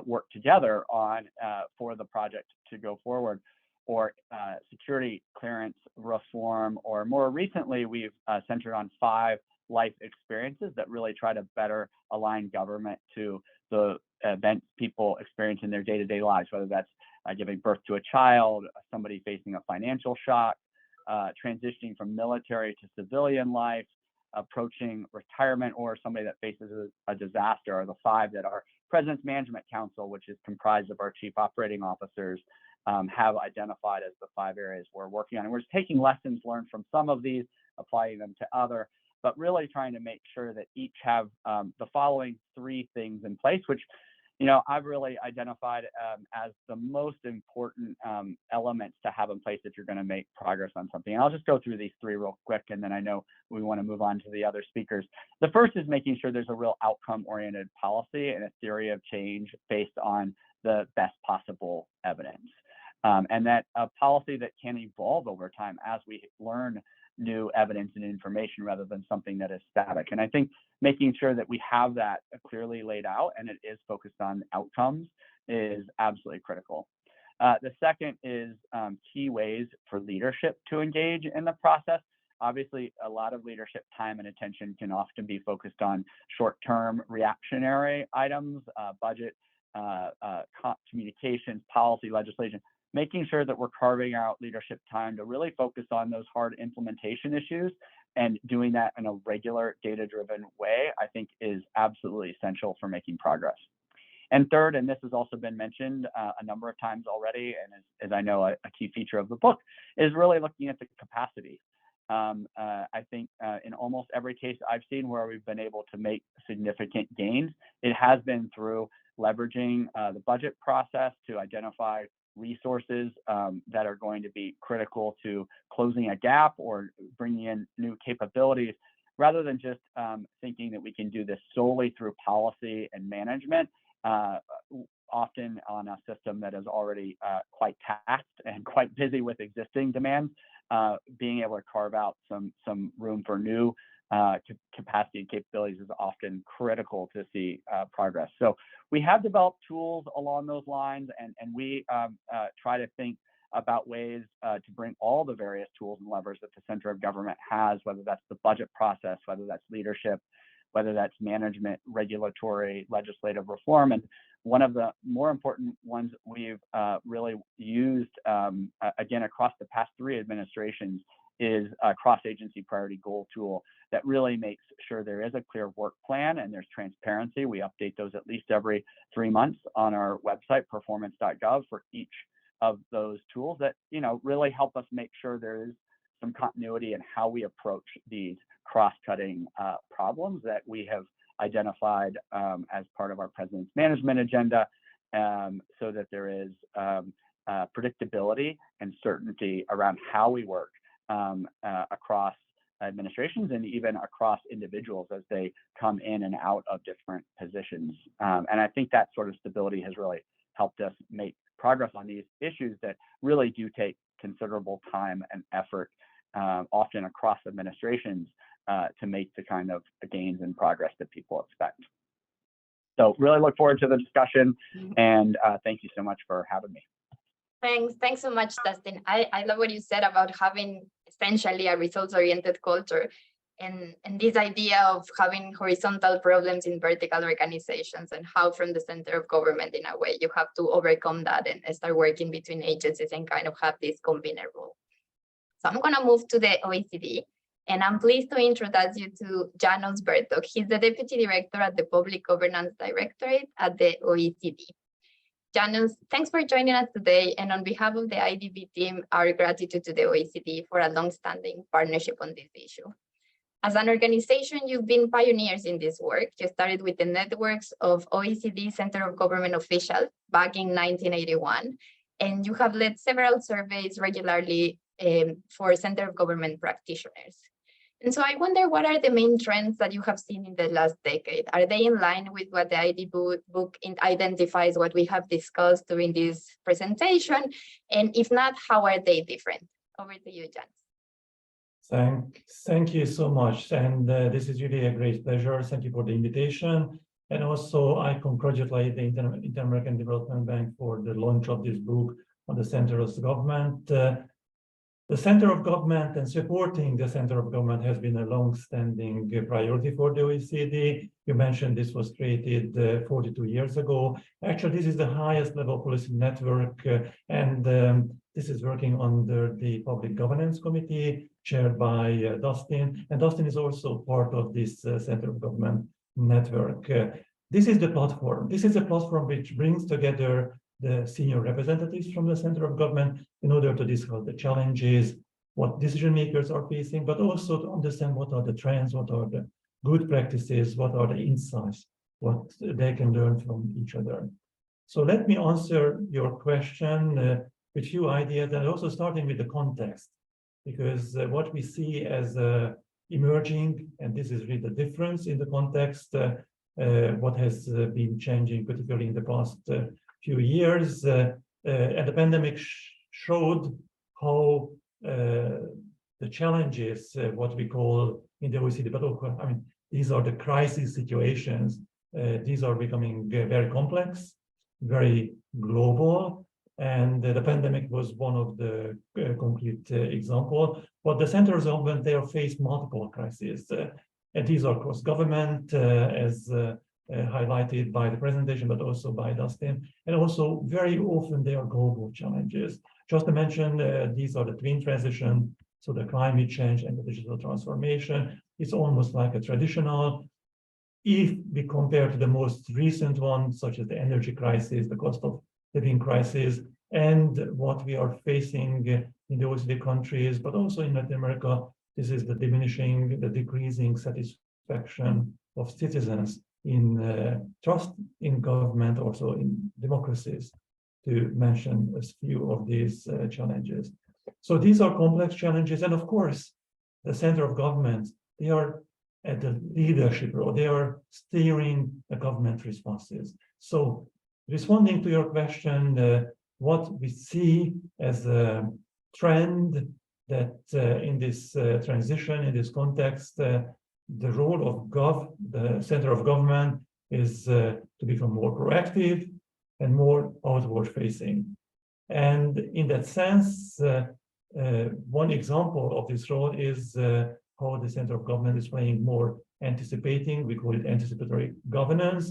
work together on for the project to go forward, or security clearance reform, or more recently, we've centered on 5 life experiences that really try to better align government to the events people experience in their day-to-day lives, whether that's giving birth to a child, somebody facing a financial shock, transitioning from military to civilian life, approaching retirement, or somebody that faces a disaster, are the 5 that our President's Management Council, which is comprised of our chief operating officers, have identified as the 5 areas we're working on. And we're just taking lessons learned from some of these, applying them to other, but really trying to make sure that each have the following 3 things in place, which I've really identified as the most important elements to have in place if you're going to make progress on something. And I'll just go through these 3 real quick, and then I know we want to move on to the other speakers. The first is making sure there's a real outcome-oriented policy and a theory of change based on the best possible evidence. And that a policy that can evolve over time as we learn new evidence and information rather than something that is static. And I think making sure that we have that clearly laid out and it is focused on outcomes is absolutely critical. The second is key ways for leadership to engage in the process. Obviously, a lot of leadership time and attention can often be focused on short-term reactionary items, budget, communications, policy, legislation. Making sure that we're carving out leadership time to really focus on those hard implementation issues and doing that in a regular data-driven way, I think is absolutely essential for making progress. And third, and this has also been mentioned a number of times already, and as I know a key feature of the book, is really looking at the capacity. I think in almost every case I've seen where we've been able to make significant gains, it has been through leveraging the budget process to identify resources that are going to be critical to closing a gap or bringing in new capabilities, rather than just thinking that we can do this solely through policy and management, often on a system that is already quite taxed and quite busy with existing demands. Being able to carve out some room for new capacity and capabilities is often critical to see progress. So we have developed tools along those lines, and we try to think about ways to bring all the various tools and levers that the center of government has, whether that's the budget process, whether that's leadership, whether that's management, regulatory, legislative reform. And one of the more important ones we've really used, again, across the past 3 administrations, is a cross-agency priority goal tool that really makes sure there is a clear work plan and there's transparency. We update those at least every 3 months on our website, performance.gov, for each of those tools that, really help us make sure there is some continuity in how we approach these cross-cutting problems that we have identified as part of our president's management agenda, so that there is predictability and certainty around how we work across administrations and even across individuals as they come in and out of different positions. And I think that sort of stability has really helped us make progress on these issues that really do take considerable time and effort, often across administrations, to make the kind of gains and progress that people expect. So really look forward to the discussion, and thank you so much for having me. Thanks so much, Dustin. I love what you said about having essentially a results-oriented culture, and this idea of having horizontal problems in vertical organizations, and how from the center of government, in a way, you have to overcome that and start working between agencies and kind of have this combined role. So I'm going to move to the OECD, and I'm pleased to introduce you to Janos Bertok. He's the Deputy Director at the Public Governance Directorate at the OECD. Janos, thanks for joining us today, and on behalf of the IDB team, our gratitude to the OECD for a long-standing partnership on this issue. As an organization, you've been pioneers in this work. You started with the networks of OECD Center of Government officials back in 1981, and you have led several surveys regularly for Center of Government practitioners. And so I wonder, what are the main trends that you have seen in the last decade? Are they in line with what the ID book identifies, what we have discussed during this presentation? And if not, how are they different? Over to you, Jan. Thank you so much. And this is really a great pleasure. Thank you for the invitation. And also, I congratulate the Inter-American Development Bank for the launch of this book on the center of government. The center of government and supporting the center of government has been a long-standing priority for the OECD. You mentioned this was created 42 years ago. Actually, this is the highest level policy network, and this is working under the Public Governance Committee, chaired by Dustin. And Dustin is also part of this center of government network. This is the platform. This is a platform which brings together the senior representatives from the center of government in order to discuss the challenges, what decision makers are facing, but also to understand what are the trends, what are the good practices, what are the insights, what they can learn from each other. So let me answer your question with a few ideas, and also starting with the context, because what we see as emerging, and this is really the difference in the context, what has been changing, particularly in the past few years, and the pandemic showed how the challenges, what we call in the OECD, but I mean, these are the crisis situations. These are becoming very complex, very global, and the pandemic was one of the concrete example. But the centers of government, they are faced multiple crises, and these are cross government, as highlighted by the presentation, but also by Dustin. And also very often they are global challenges. Just to mention, these are the twin transition, so the climate change and the digital transformation. It's almost like a traditional. If we compare to the most recent ones, such as the energy crisis, the cost of living crisis, and what we are facing in the OECD countries, but also in Latin America, This is the decreasing satisfaction of citizens in trust in government, also in democracies, to mention a few of these challenges. So these are complex challenges, and of course, the center of government, they are at the leadership role. They are steering the government responses. So responding to your question, what we see as a trend that in this transition, in this context, the role of the center of government is to become more proactive and more outward facing. And in that sense, one example of this role is how the center of government is playing more anticipating, we call it anticipatory governance,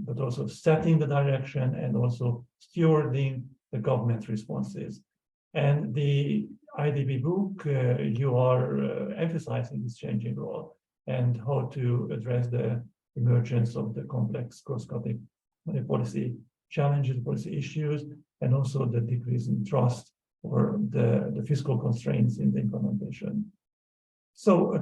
but also setting the direction and also stewarding the government responses. And the IDB book, you are emphasizing this changing role and how to address the emergence of the complex cross-cutting policy challenges, policy issues, and also the decrease in trust or the fiscal constraints in the implementation. So a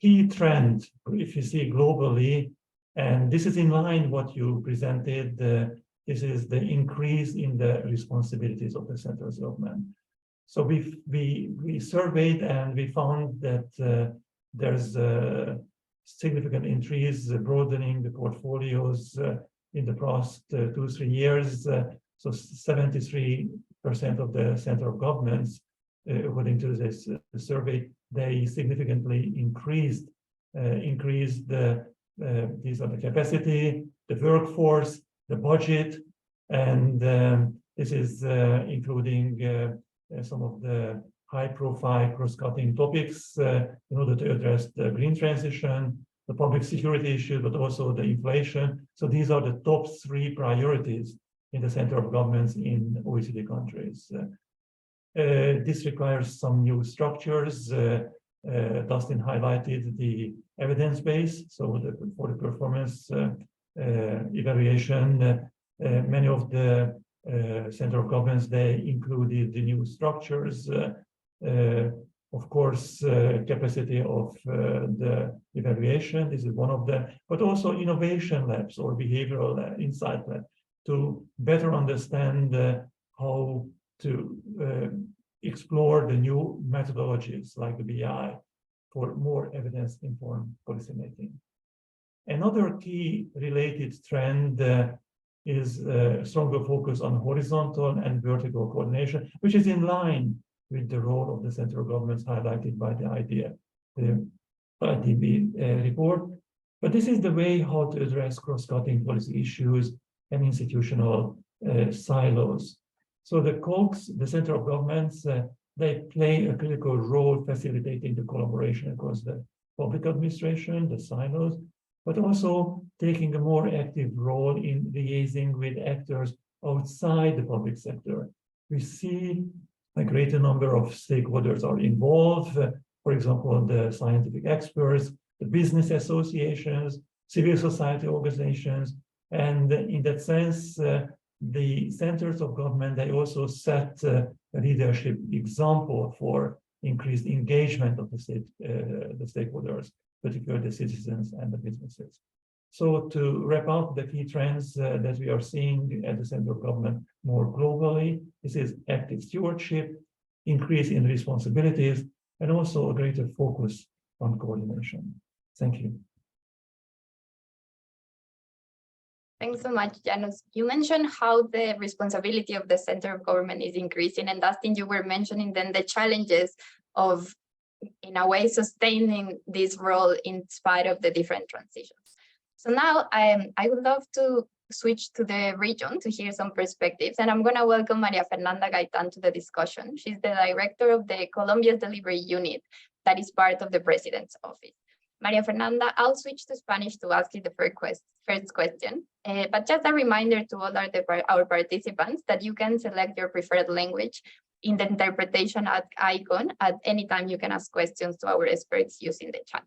key trend, if you see globally, and this is in line what you presented, this is the increase in the responsibilities of the central government. So we surveyed and we found that there's a significant increase, broadening the portfolios in the past 2-3 years. So 73% of the central governments, according to this survey, they significantly increased these are the capacity, the workforce, the budget, and this is including some of the high-profile cross-cutting topics in order to address the green transition, the public security issue, but also the inflation. So these are the top 3 priorities in the center of governments in OECD countries. This requires some new structures. Dustin highlighted the evidence base, so for the performance evaluation, many of the center of governments, they included the new structures, of course, capacity of the evaluation, this is one of them, but also innovation labs or behavioral insight lab to better understand how to explore the new methodologies like the BI for more evidence-informed policymaking. Another key related trend is a stronger focus on horizontal and vertical coordination, which is in line with the role of the central governments highlighted by the IDB report. But this is the way how to address cross-cutting policy issues and institutional silos. So the COGS, the center of governments, they play a critical role facilitating the collaboration across the public administration, the silos, but also taking a more active role in liaising with actors outside the public sector. We see a greater number of stakeholders are involved, for example, the scientific experts, the business associations, civil society organizations, and in that sense, the centers of government, they also set a leadership example for increased engagement of the stakeholders, particularly the citizens and the businesses. So to wrap up the key trends that we are seeing at the center of government more globally, this is active stewardship, increase in responsibilities, and also a greater focus on coordination. Thank you. Thanks so much, Janos. You mentioned how the responsibility of the center of government is increasing, and Dustin, you were mentioning then the challenges of, in a way, sustaining this role in spite of the different transitions. So now I would love to switch to the region to hear some perspectives, and I'm going to welcome Maria Fernanda Gaitan to the discussion. She's the director of the Colombia's Delivery Unit that is part of the President's Office. Maria Fernanda, I'll switch to Spanish to ask you the first question, but just a reminder to all our participants that you can select your preferred language in the interpretation icon at any time. You can ask questions to our experts using the chat.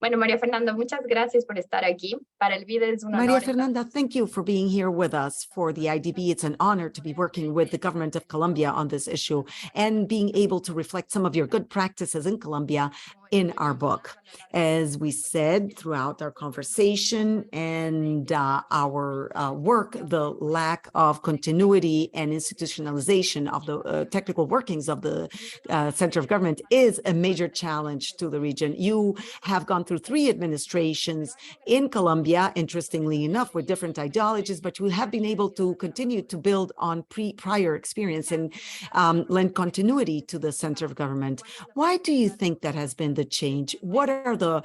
Bueno, María Fernanda, muchas gracias por estar aquí. Para el BID es un Maria honor estar. Fernanda, thank you for being here with us for the IDB. It's an honor to be working with the government of Colombia on this issue and being able to reflect some of your good practices in Colombia in our book. As we said throughout our conversation and our work, the lack of continuity and institutionalization of the technical workings of the center of government is a major challenge to the region. You have gone through 3 administrations in Colombia, interestingly enough, with different ideologies, but you have been able to continue to build on prior experience and lend continuity to the center of government. Why do you think that has been the change? What are the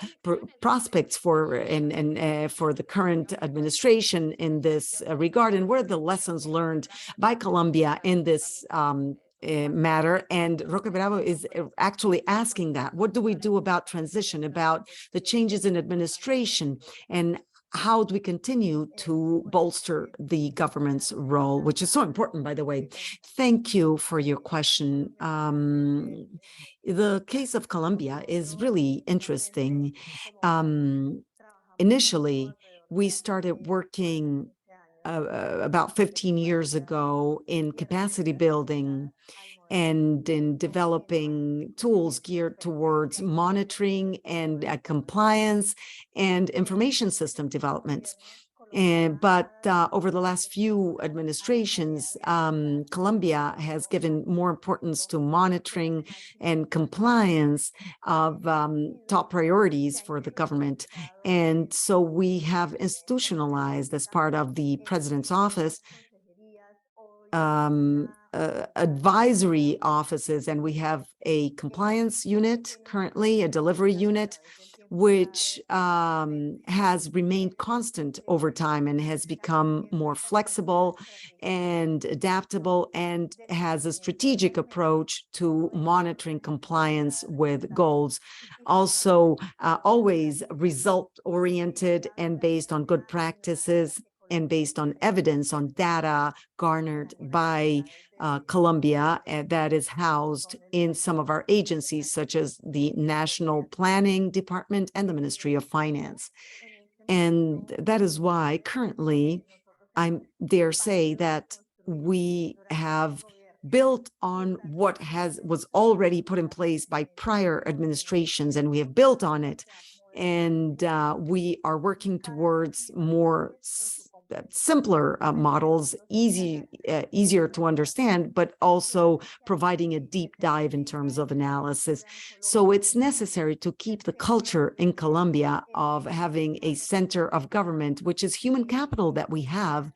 prospects for for the current administration in this regard, and what are the lessons learned by Colombia in this matter? And Roque Bravo is actually asking that. What do we do about transition, about the changes in administration, and how do we continue to bolster the government's role, which is so important, by the way? Thank you for your question. The case of Colombia is really interesting. Initially, we started working about 15 years ago in capacity building and in developing tools geared towards monitoring and compliance and information system developments. But over the last few administrations, Colombia has given more importance to monitoring and compliance of top priorities for the government. And so we have institutionalized, as part of the president's office, advisory offices, and we have a compliance unit currently, a delivery unit, which has remained constant over time and has become more flexible and adaptable and has a strategic approach to monitoring compliance with goals. Also, always result-oriented and based on good practices and based on evidence, on data garnered by Colombia that is housed in some of our agencies, such as the National Planning Department and the Ministry of Finance. And that is why currently I dare say that we have built on what was already put in place by prior administrations, and we have built on it. And we are working towards more simpler models, easier to understand, but also providing a deep dive in terms of analysis. So it's necessary to keep the culture in Colombia of having a center of government, which is human capital that we have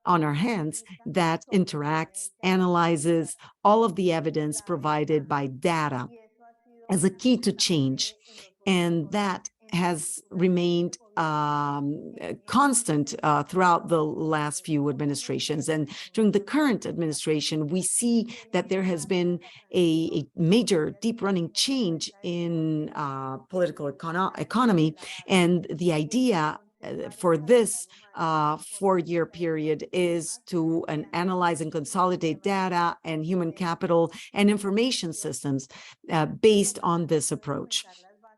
on our hands, that interacts, analyzes all of the evidence provided by data as a key to change. And that has remained constant throughout the last few administrations. And during the current administration, we see that there has been a major deep-running change in political economy. And the idea for this 4-year period is to analyze and consolidate data and human capital and information systems based on this approach.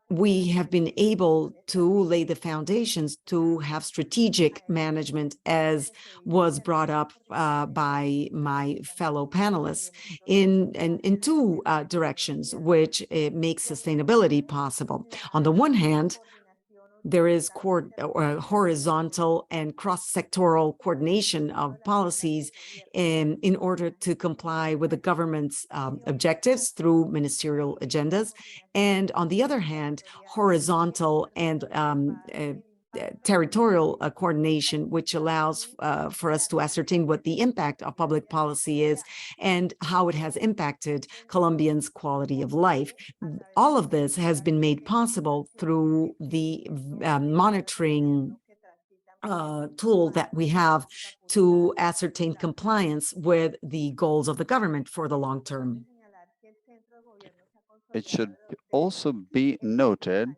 We have been able to lay the foundations to have strategic management, as was brought up by my fellow panelists, in 2 directions, which makes sustainability possible. On the one hand, there is horizontal and cross-sectoral coordination of policies in order to comply with the government's objectives through ministerial agendas. And on the other hand, horizontal and territorial coordination, which allows for us to ascertain what the impact of public policy is and how it has impacted Colombians' quality of life. All of this has been made possible through the monitoring tool that we have to ascertain compliance with the goals of the government for the long term. It should also be noted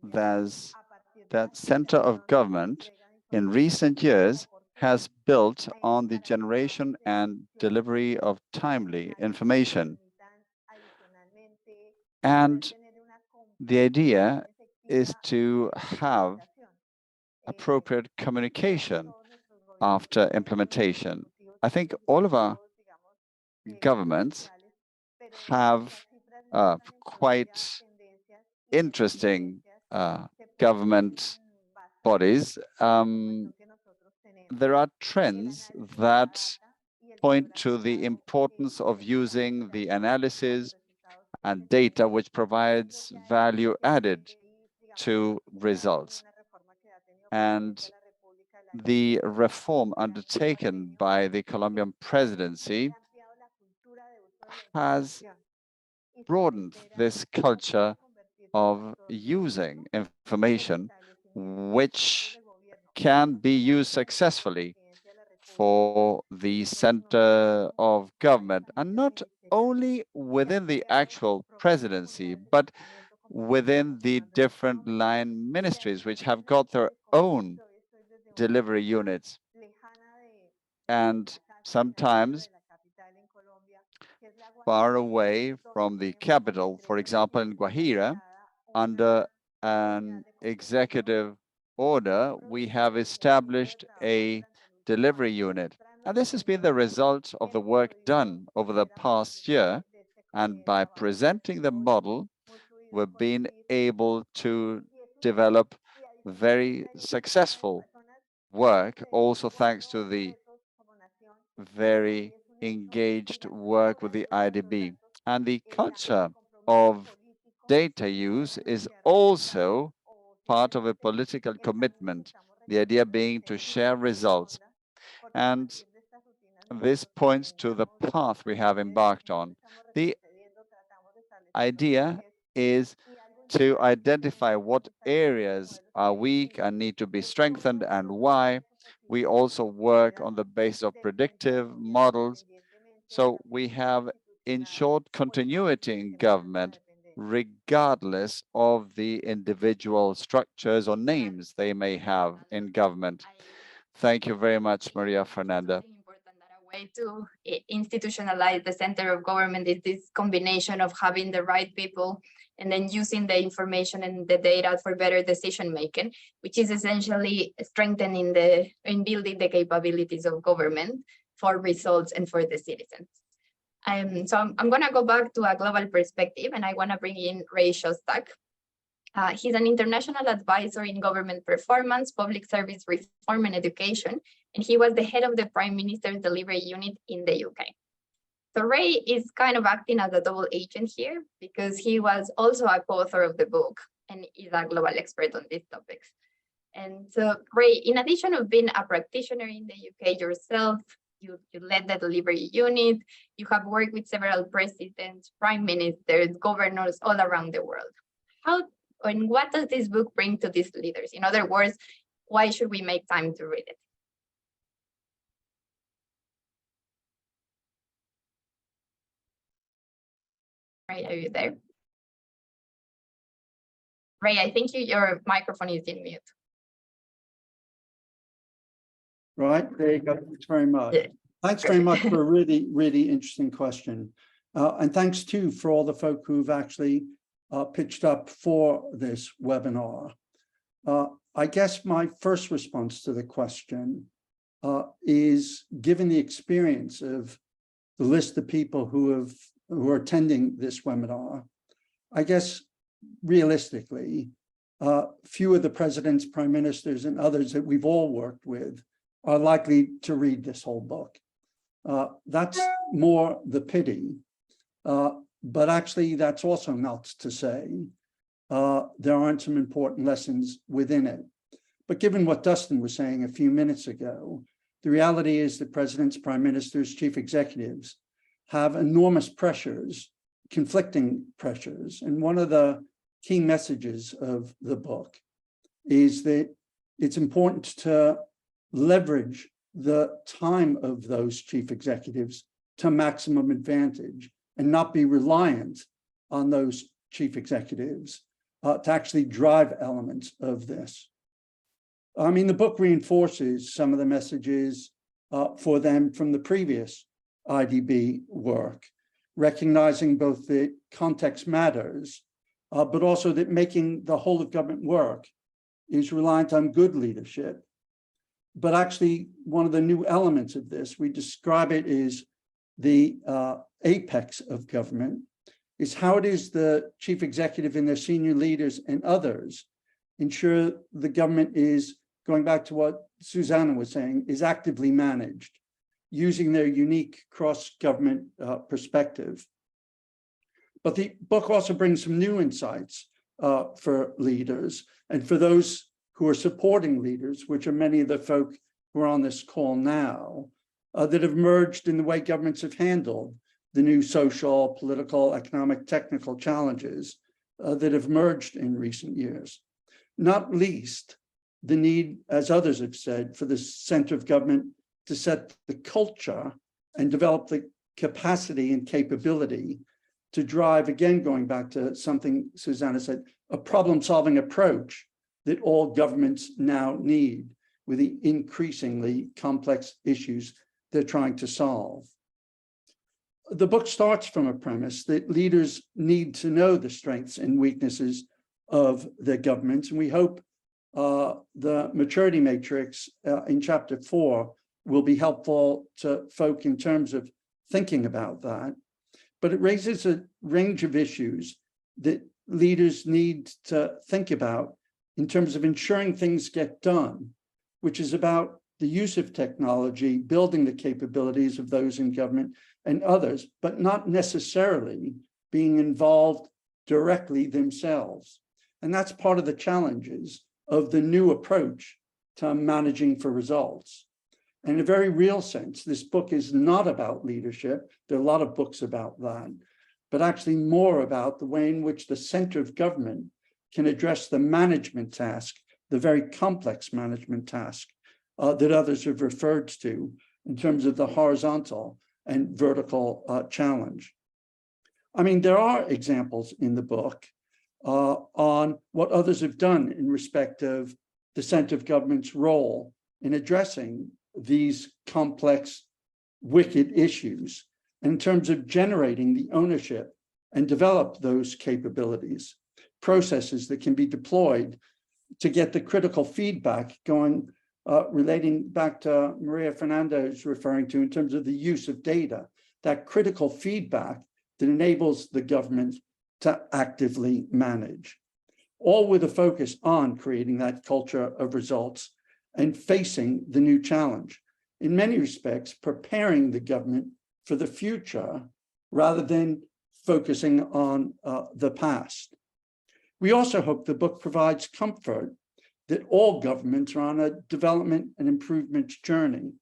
that center of government in recent years has built on the generation and delivery of timely information. And the idea is to have appropriate communication after implementation. I think all of our governments have quite interesting government bodies. There are trends that point to the importance of using the analysis and data which provides value added to results. And the reform undertaken by the Colombian presidency has broadened this culture of using information which can be used successfully for the center of government, and not only within the actual presidency, but within the different line ministries, which have got their own delivery units. And sometimes far away from the capital, for example, in Guajira, under an executive order, we have established a delivery unit. And this has been the result of the work done over the past year. And by presenting the model, we've been able to develop very successful work, also thanks to the very engaged work with the IDB. And the culture of data use is also part of a political commitment, the idea being to share results. And this points to the path we have embarked on. The idea is to identify what areas are weak and need to be strengthened and why. We also work on the basis of predictive models. So we have ensured continuity in government, regardless of the individual structures or names they may have in government. Thank you very much, Maria Fernanda. Important that a way to institutionalize the center of government is this combination of having the right people and then using the information and the data for better decision making, which is essentially strengthening and building the capabilities of government for results and for the citizens. So I'm going to go back to a global perspective, and I want to bring in Ray Shostak. He's an international advisor in government performance, public service reform, and education, and he was the head of the Prime Minister's delivery unit in the UK. So Ray is kind of acting as a double agent here because he was also a co-author of the book and is a global expert on these topics. And so Ray, in addition of being a practitioner in the UK yourself, you led the delivery unit, you have worked with several presidents, prime ministers, governors all around the world. How and what does this book bring to these leaders? In other words, why should we make time to read it? Ray, are you there? Ray, I think your microphone is in mute. Right, there you go. Thanks very much. Yeah. Thanks very much for a really, really interesting question. And thanks too for all the folk who've actually pitched up for this webinar. I guess my first response to the question is, given the experience of the list of people who are attending this webinar, I guess realistically, few of the presidents, prime ministers, and others that we've all worked with are likely to read this whole book. That's more the pity, but actually that's also not to say there aren't some important lessons within it. But given what Dustin was saying a few minutes ago, the reality is that presidents, prime ministers, chief executives have enormous pressures, conflicting pressures. And one of the key messages of the book is that it's important to leverage the time of those chief executives to maximum advantage and not be reliant on those chief executives to actually drive elements of this. I mean, the book reinforces some of the messages for them from the previous IDB work, recognizing both that context matters, but also that making the whole of government work is reliant on good leadership. But actually, one of the new elements of this, we describe it as the apex of government, is how it is the chief executive and their senior leaders and others ensure the government is, going back to what Susanna was saying, is actively managed, using their unique cross-government perspective. But the book also brings some new insights for leaders and for those who are supporting leaders, which are many of the folk who are on this call now, that have emerged in the way governments have handled the new social, political, economic, technical challenges that have emerged in recent years. Not least, the need, as others have said, for the center of government to set the culture and develop the capacity and capability to drive, again, going back to something Susanna said, a problem-solving approach that all governments now need with the increasingly complex issues they're trying to solve. The book starts from a premise that leaders need to know the strengths and weaknesses of their governments, and we hope the maturity matrix in chapter 4 will be helpful to folk in terms of thinking about that. But it raises a range of issues that leaders need to think about in terms of ensuring things get done, which is about the use of technology, building the capabilities of those in government and others, but not necessarily being involved directly themselves. And that's part of the challenges of the new approach to managing for results. In a very real sense, this book is not about leadership. There are a lot of books about that, but actually more about the way in which the center of government can address the management task, the very complex management task that others have referred to in terms of the horizontal and vertical challenge. I mean, there are examples in the book on what others have done in respect of the center of government's role in addressing these complex, wicked issues in terms of generating the ownership and develop those capabilities, processes that can be deployed to get the critical feedback going, relating back to Maria Fernando's referring to in terms of the use of data, that critical feedback that enables the government to actively manage, all with a focus on creating that culture of results and facing the new challenge. In many respects, preparing the government for the future rather than focusing on the past. We also hope the book provides comfort that all governments are on a development and improvement journey,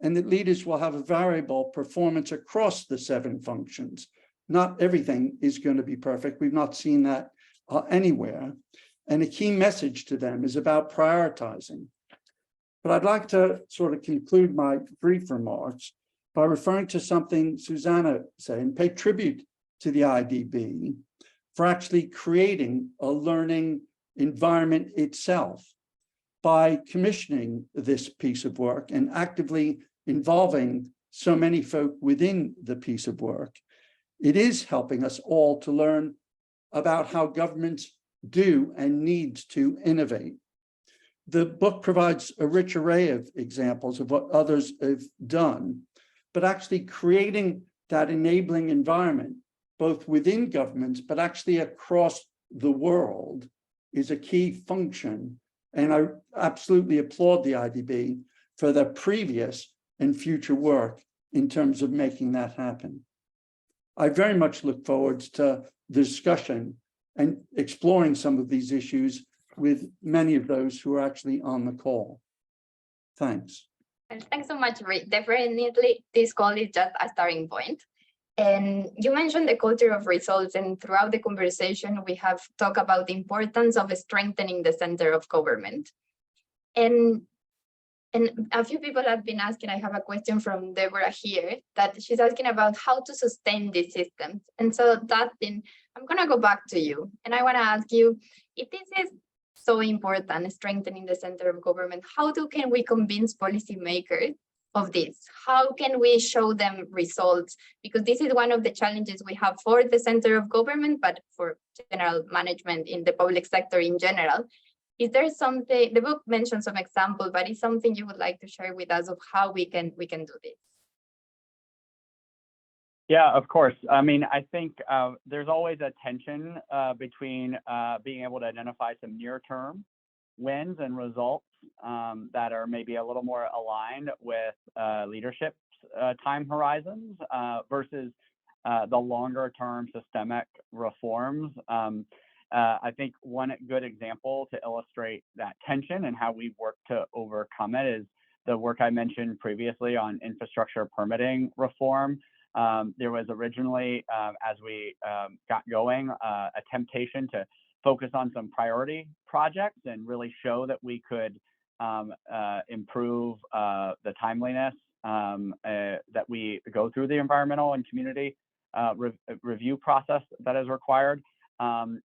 and that leaders will have a variable performance across the 7 functions. Not everything is going to be perfect. We've not seen that anywhere. And a key message to them is about prioritizing. But I'd like to sort of conclude my brief remarks by referring to something Susanna said and pay tribute to the IDB for actually creating a learning environment itself by commissioning this piece of work and actively involving so many folk within the piece of work. It is helping us all to learn about how governments do and need to innovate. The book provides a rich array of examples of what others have done, but actually creating that enabling environment, both within governments, but actually across the world, is a key function. And I absolutely applaud the IDB for their previous and future work in terms of making that happen. I very much look forward to the discussion and exploring some of these issues with many of those who are actually on the call. Thanks. Thanks so much, Ray. Definitely, this call is just a starting point. And you mentioned the culture of results, and throughout the conversation, we have talked about the importance of strengthening the center of government. And a few people have been asking, I have a question from Deborah here, that she's asking about how to sustain these systems. And so that's been, I'm gonna go back to you. And I wanna ask you, if this is so important, strengthening the center of government, how can we convince policymakers of this? How can we show them results? Because this is one of the challenges we have for the center of government, but for general management in the public sector in general. Is there something, the book mentions some example, but is something you would like to share with us of how we can do this? Yeah, of course. I mean, I think there's always a tension between being able to identify some near-term wins and results that are maybe a little more aligned with leadership's time horizons versus the longer-term systemic reforms. I think one good example to illustrate that tension and how we've worked to overcome it is the work I mentioned previously on infrastructure permitting reform. There was originally, as we got going, a temptation to focus on some priority projects and really show that we could improve the timeliness that we go through the environmental and community review process that is required. And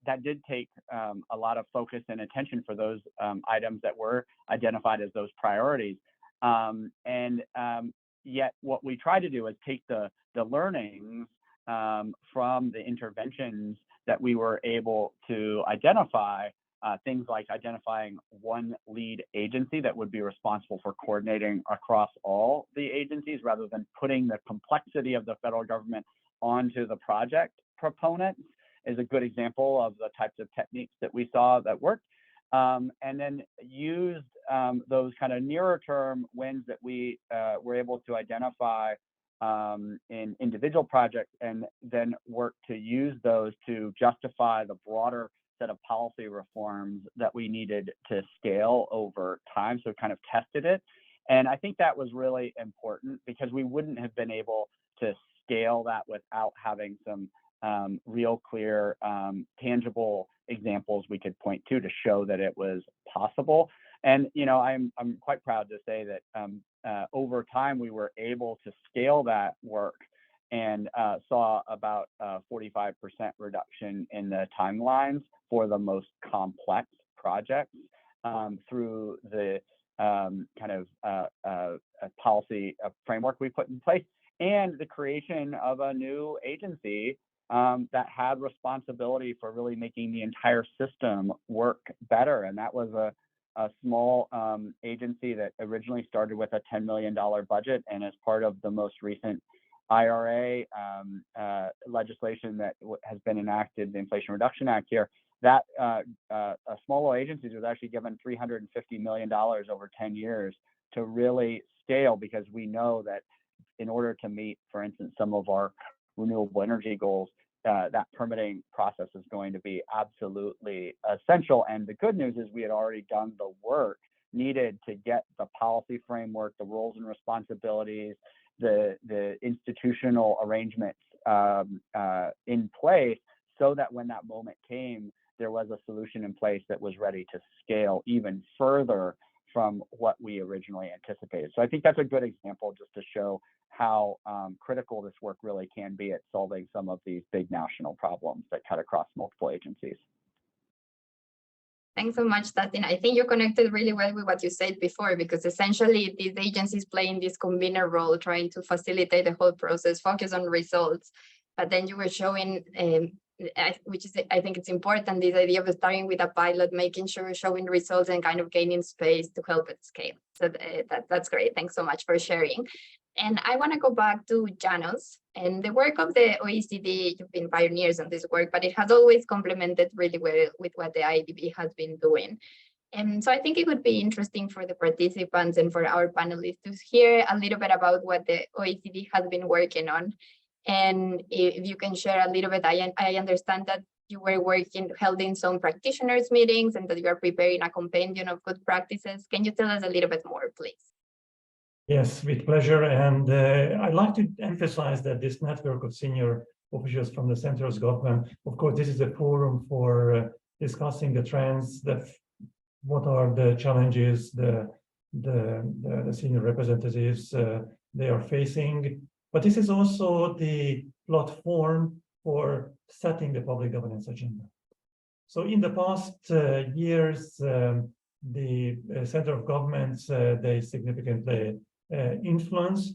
that did take a lot of focus and attention for those items that were identified as those priorities. Yet what we try to do is take the learnings from the interventions that we were able to identify, things like identifying one lead agency that would be responsible for coordinating across all the agencies rather than putting the complexity of the federal government onto the project proponents is a good example of the types of techniques that we saw that worked. And then used those kind of nearer term wins that we were able to identify in individual projects, and then work to use those to justify the broader set of policy reforms that we needed to scale over time. So kind of tested it. And I think that was really important because we wouldn't have been able to scale that without having some real clear, tangible examples we could point to show that it was possible. And you know, I'm quite proud to say that over time we were able to scale that work and saw about 45% reduction in the timelines for the most complex projects through the kind of policy framework we put in place, and the creation of a new agency that had responsibility for really making the entire system work better. And that was a small agency that originally started with a $10 million budget, and as part of the most recent IRA legislation that has been enacted, the Inflation Reduction Act here, that a small agency was actually given $350 million over 10 years to really scale, because we know that in order to meet, for instance, some of our renewable energy goals, that permitting process is going to be absolutely essential. And the good news is we had already done the work needed to get the policy framework, the roles and responsibilities, the institutional arrangements in place, so that when that moment came, there was a solution in place that was ready to scale even further from what we originally anticipated. So I think that's a good example just to show how critical this work really can be at solving some of these big national problems that cut across multiple agencies. Thanks so much, Tatin. I think you connected really well with what you said before, because essentially these agencies playing this convener role, trying to facilitate the whole process, focus on results. But then you were showing, which is, I think it's important, this idea of starting with a pilot, making sure showing results and kind of gaining space to help it scale. So that's great. Thanks so much for sharing. And I want to go back to Janos and the work of the OECD. You've been pioneers on this work, but it has always complemented really well with what the IDB has been doing. And so I think it would be interesting for the participants and for our panelists to hear a little bit about what the OECD has been working on. And if you can share a little bit, I understand that you were holding some practitioners meetings and that you are preparing a compendium of good practices. Can you tell us a little bit more, please? Yes, with pleasure. And I'd like to emphasize that this network of senior officials from the central government, of course, this is a forum for discussing the trends, what are the challenges the senior representatives they are facing. But this is also the platform for setting the public governance agenda. So in the past years, the center of governments, they significantly influence,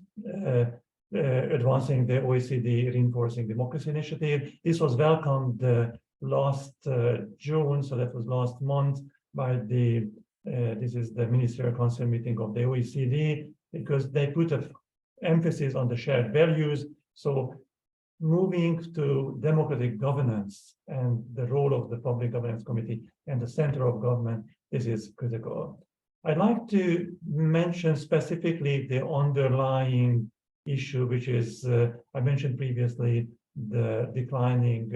advancing the OECD Reinforcing Democracy Initiative. This was welcomed last June, so that was last month, by the this is the Ministerial Council meeting of the OECD, because they put an emphasis on the shared values. So moving to democratic governance and the role of the Public Governance Committee and the center of government, this is critical. I'd like to mention specifically the underlying issue, which is, I mentioned previously, the declining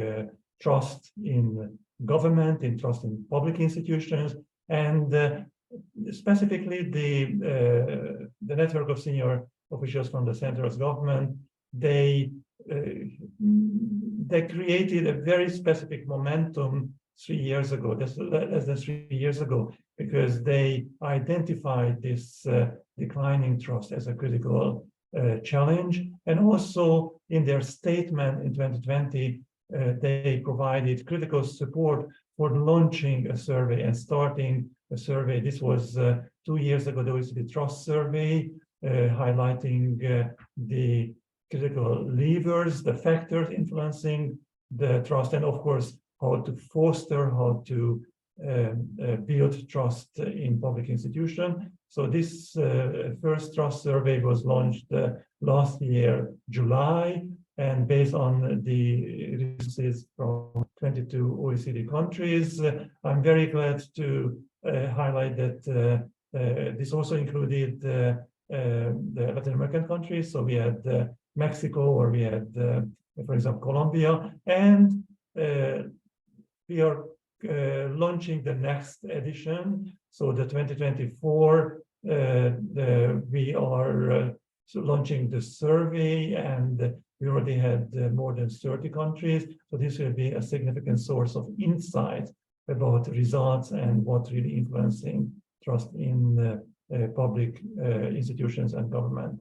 trust in government, in trust in public institutions, and specifically the network of senior officials from the center of government. They created a very specific momentum 3 years ago, less than 3 years ago, because they identified this declining trust as a critical challenge. And also in their statement in 2020, they provided critical support for launching a survey and starting a survey. This was 2 years ago, the OECD Trust Survey, highlighting the critical levers, the factors influencing the trust, and of course, how to foster, how to build trust in public institutions. So this first trust survey was launched last year, July, and based on the results from 22 OECD countries. I'm very glad to highlight that this also included the Latin American countries. So we had Mexico, or we had, for example, Colombia, and we are launching the next edition. So the 2024, we are launching the survey, and we already had more than 30 countries. So this will be a significant source of insight about results and what's really influencing trust in public institutions and government.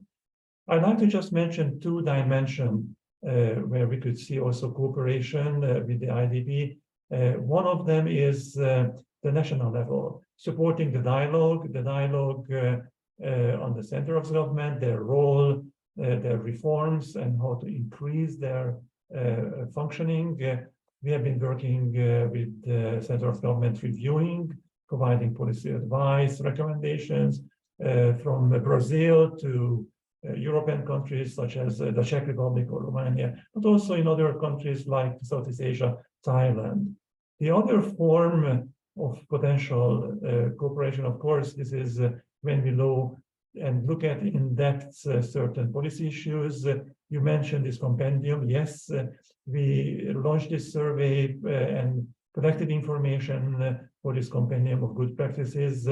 I'd like to just mention two dimensions where we could see also cooperation with the IDB. One of them is the national level, supporting the dialogue on the center of government, their role, their reforms, and how to increase their functioning. We have been working with the center of government, reviewing, providing policy advice, recommendations from Brazil to European countries such as the Czech Republic or Romania, but also in other countries like Southeast Asia, Thailand. The other form of potential cooperation, of course, this is when we look at in depth certain policy issues. You mentioned this compendium. Yes, we launched this survey and collected information for this compendium of good practices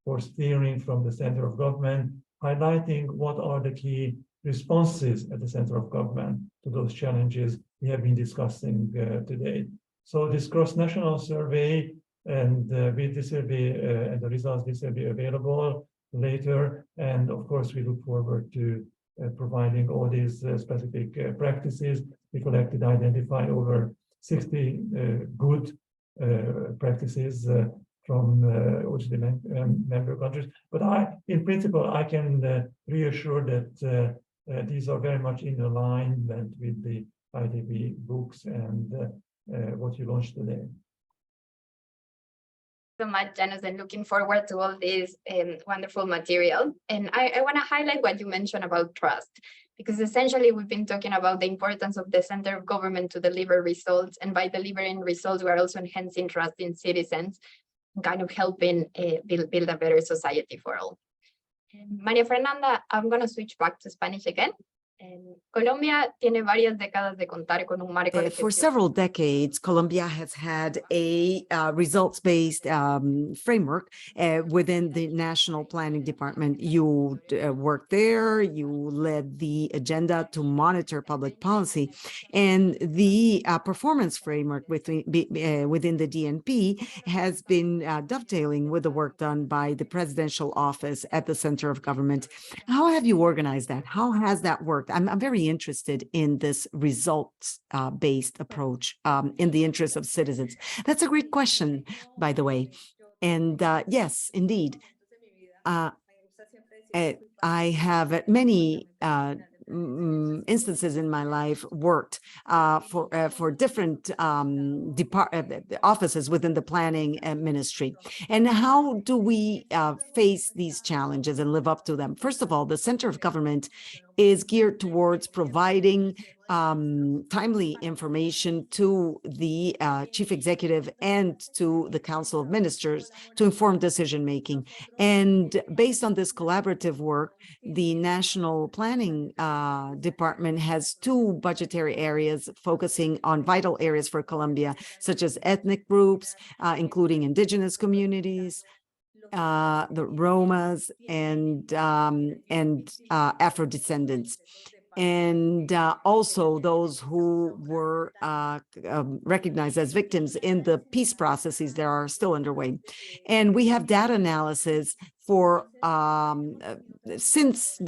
for steering from the center of government, highlighting what are the key responses at the center of government to those challenges we have been discussing today. So this cross-national survey, and with this survey and the results, this will be available later. And of course, we look forward to providing all these specific practices. We collected, identified over 60 good practices from OECD member countries. But in principle, I can reassure that these are very much in alignment with the IDB books and what you launched today. So much, Janus, and looking forward to all this wonderful material. And I want to highlight what you mentioned about trust, because essentially we've been talking about the importance of the center of government to deliver results. And by delivering results, we're also enhancing trust in citizens, kind of helping build a better society for all. Maria Fernanda, I'm going to switch back to Spanish again. Colombia tiene varias décadas de contar con un marco de For gestión. several decades, Colombia has had a results-based framework within the National Planning Department. You worked there, you led the agenda to monitor public policy, and the performance framework within the DNP has been dovetailing with the work done by the presidential office at the center of government. How have you organized that? How has that worked? I'm very interested in this results-based approach in the interest of citizens. That's a great question, by the way. And yes, indeed. I have at many instances in my life worked for different offices within the planning ministry. And how do we face these challenges and live up to them? First of all, the center of government is geared towards providing timely information to the chief executive and to the council of ministers to inform decision making. And based on this collaborative work, the National Planning Department has two budgetary areas focusing on vital areas for Colombia, such as ethnic groups, including indigenous communities, the Romas, and Afro-descendants, and also those who were recognized as victims in the peace processes that are still underway. And we have data analysis for since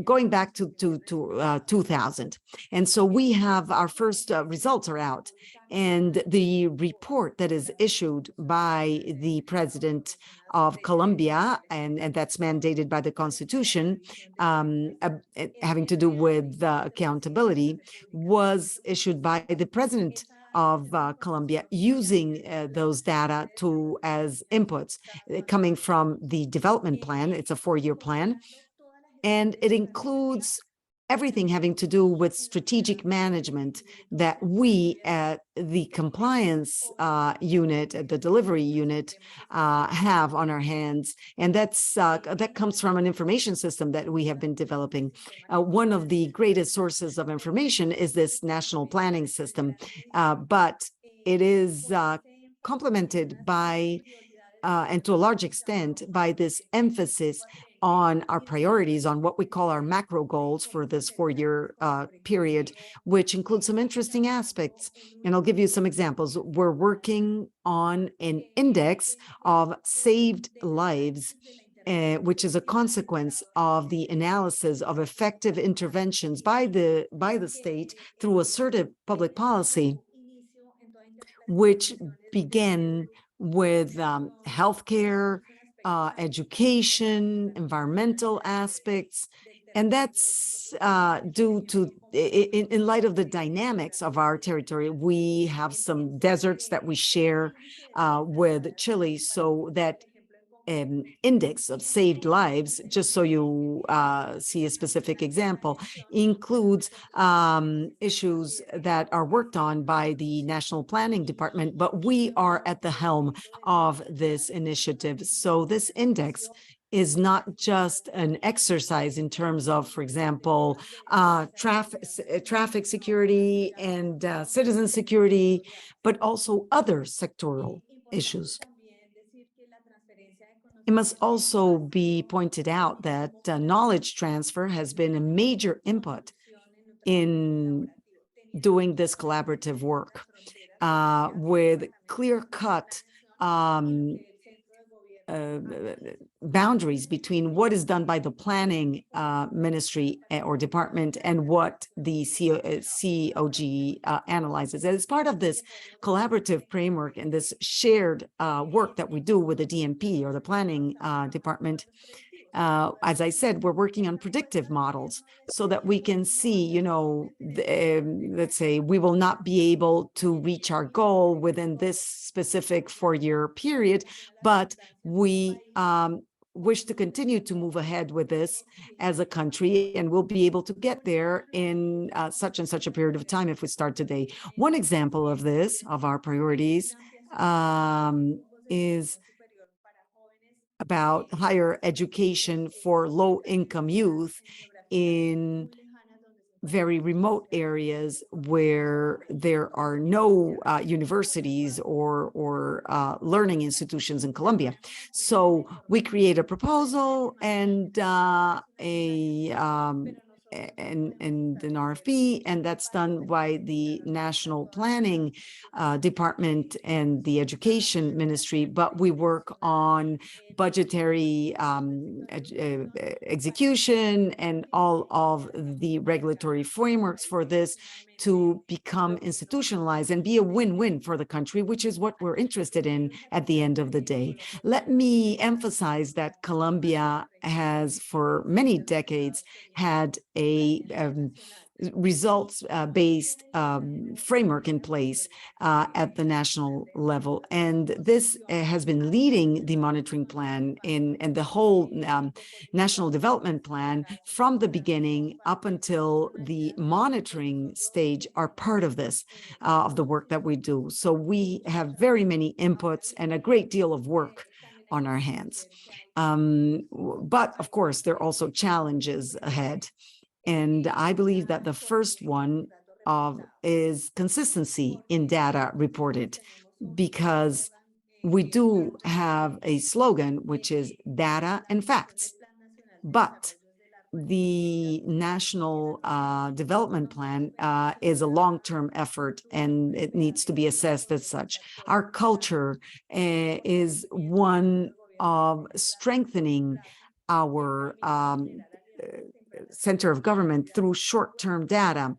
going back to 2000. And so we have our first results are out, and the report that is issued by the president of Colombia, and that's mandated by the Constitution, having to do with accountability, was issued by the president of Colombia, using those data as inputs coming from the development plan. It's a 4-year plan, and it includes everything having to do with strategic management that we at the compliance unit, the delivery unit, have on our hands. And that comes from an information system that we have been developing. One of the greatest sources of information is this national planning system, but it is complemented by and to a large extent by this emphasis on our priorities, on what we call our macro goals for this 4-year period, which includes some interesting aspects. And I'll give you some examples. We're working on an index of saved lives, which is a consequence of the analysis of effective interventions by the state through assertive public policy, which began with healthcare, education, environmental aspects. And that's due to, in light of the dynamics of our territory, we have some deserts that we share with Chile, so that index of saved lives, just so you see a specific example, includes issues that are worked on by the National Planning Department, but we are at the helm of this initiative. So this index is not just an exercise in terms of, for example, traffic security and citizen security, but also other sectoral issues. It must also be pointed out that knowledge transfer has been a major input in doing this collaborative work with clear-cut boundaries between what is done by the planning ministry or department and what the COG analyzes. And as part of this collaborative framework and this shared work that we do with the DMP or the planning department, as I said, we're working on predictive models so that we can see, let's say we will not be able to reach our goal within this specific 4-year period, but we wish to continue to move ahead with this as a country, and we'll be able to get there in such and such a period of time if we start today. One example of this, of our priorities, is about higher education for low-income youth in very remote areas where there are no universities or learning institutions in Colombia. So we create a proposal and an RFP, and that's done by the National Planning Department and the Education Ministry, but we work on budgetary execution and all of the regulatory frameworks for this to become institutionalized and be a win-win for the country, which is what we're interested in at the end of the day. Let me emphasize that Colombia has for many decades had a results-based framework in place at the national level. And this has been leading the monitoring plan and the whole national development plan from the beginning up until the monitoring stage are part of this, of the work that we do. So we have very many inputs and a great deal of work on our hands. But of course, there are also challenges ahead. And I believe that the first one is consistency in data reported, because we do have a slogan, which is data and facts. But the national development plan is a long-term effort, and it needs to be assessed as such. Our culture is one of strengthening our center of government through short-term data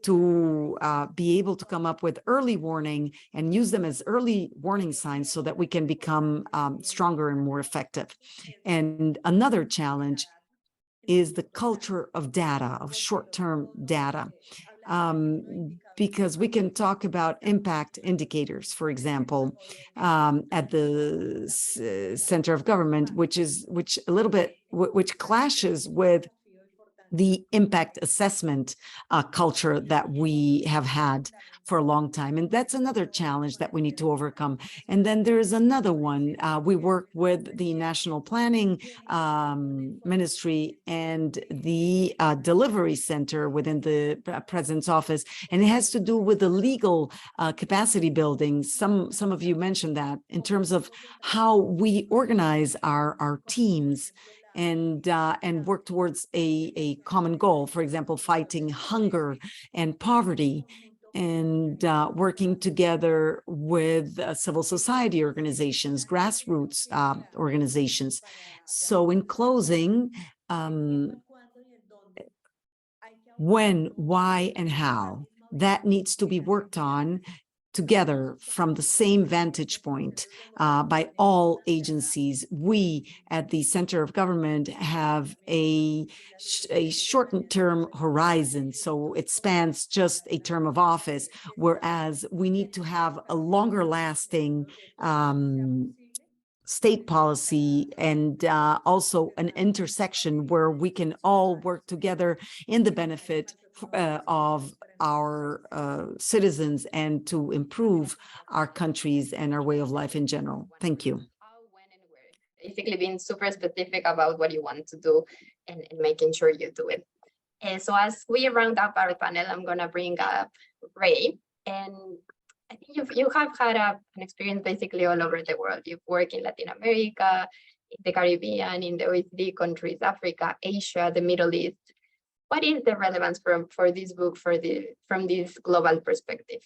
to be able to come up with early warning and use them as early warning signs so that we can become stronger and more effective. And another challenge is the culture of data, of short-term data. Because we can talk about impact indicators, for example, at the center of government, which clashes with the impact assessment culture that we have had for a long time. And that's another challenge that we need to overcome. And then there is another one. We work with the National Planning Ministry and the Delivery Center within the President's office. And it has to do with the legal capacity building. Some of you mentioned that in terms of how we organize our teams and work towards a common goal, for example, fighting hunger and poverty, and working together with civil society organizations, grassroots organizations. So in closing, when, why, and how, that needs to be worked on together from the same vantage point by all agencies. We at the center of government have a shortened-term horizon, so it spans just a term of office, whereas we need to have a longer-lasting state policy and also an intersection where we can all work together in the benefit of our citizens and to improve our countries and our way of life in general. Thank you. Basically being super specific about what you want to do and making sure you do it. And so as we round up our panel, I'm going to bring up Ray. And I think you have had an experience basically all over the world. You've worked in Latin America, in the Caribbean, in the OECD countries, Africa, Asia, the Middle East. What is the relevance for this book from this global perspective?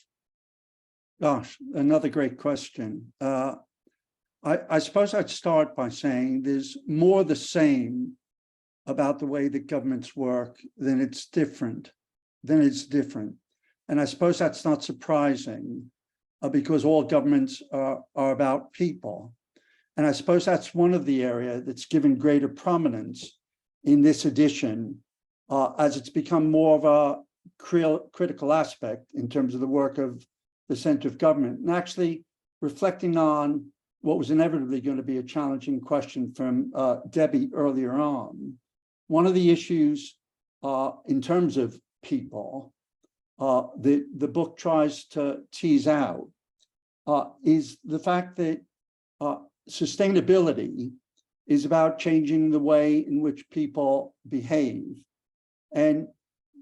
Gosh, another great question. I suppose I'd start by saying there's more the same about the way that governments work than it's different. And I suppose that's not surprising because all governments are about people. And I suppose that's one of the areas that's given greater prominence in this edition as it's become more of a critical aspect in terms of the work of the center of government. And actually reflecting on what was inevitably going to be a challenging question from Debbie earlier on, one of the issues in terms of people the book tries to tease out is the fact that sustainability is about changing the way in which people behave. And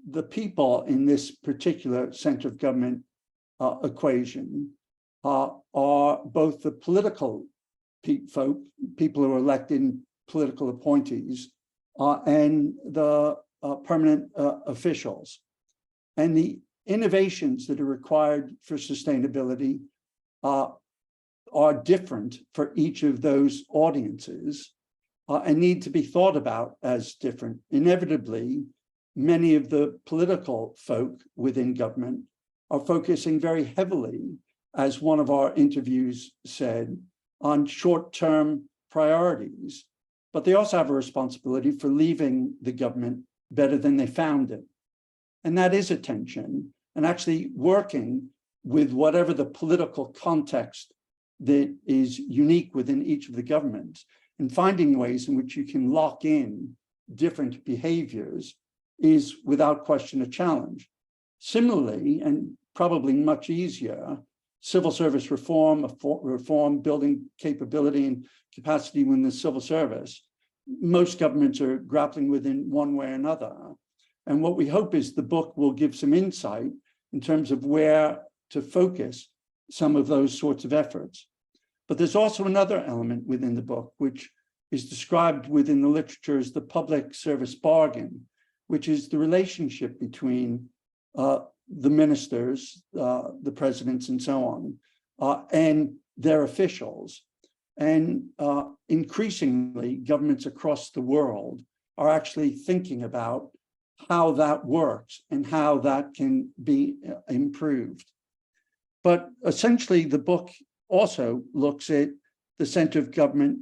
the people in this particular center of government equation are both the political folk, people who are elected political appointees, and the permanent officials. And the innovations that are required for sustainability are different for each of those audiences and need to be thought about as different. Inevitably, many of the political folk within government are focusing very heavily, as one of our interviews said, on short-term priorities but they also have a responsibility for leaving the government better than they found it. And that is a tension, and actually working with whatever the political context that is unique within each of the governments, and finding ways in which you can lock in different behaviors is without question a challenge. Similarly, and probably much easier, civil service reform, building capability and capacity within the civil service, most governments are grappling with in one way or another. And what we hope is the book will give some insight in terms of where to focus some of those sorts of efforts. But there's also another element within the book, which is described within the literature as the public service bargain, which is the relationship between the ministers, the presidents and so on, and their officials. And increasingly, governments across the world are actually thinking about how that works and how that can be improved. But essentially, the book also looks at the center of government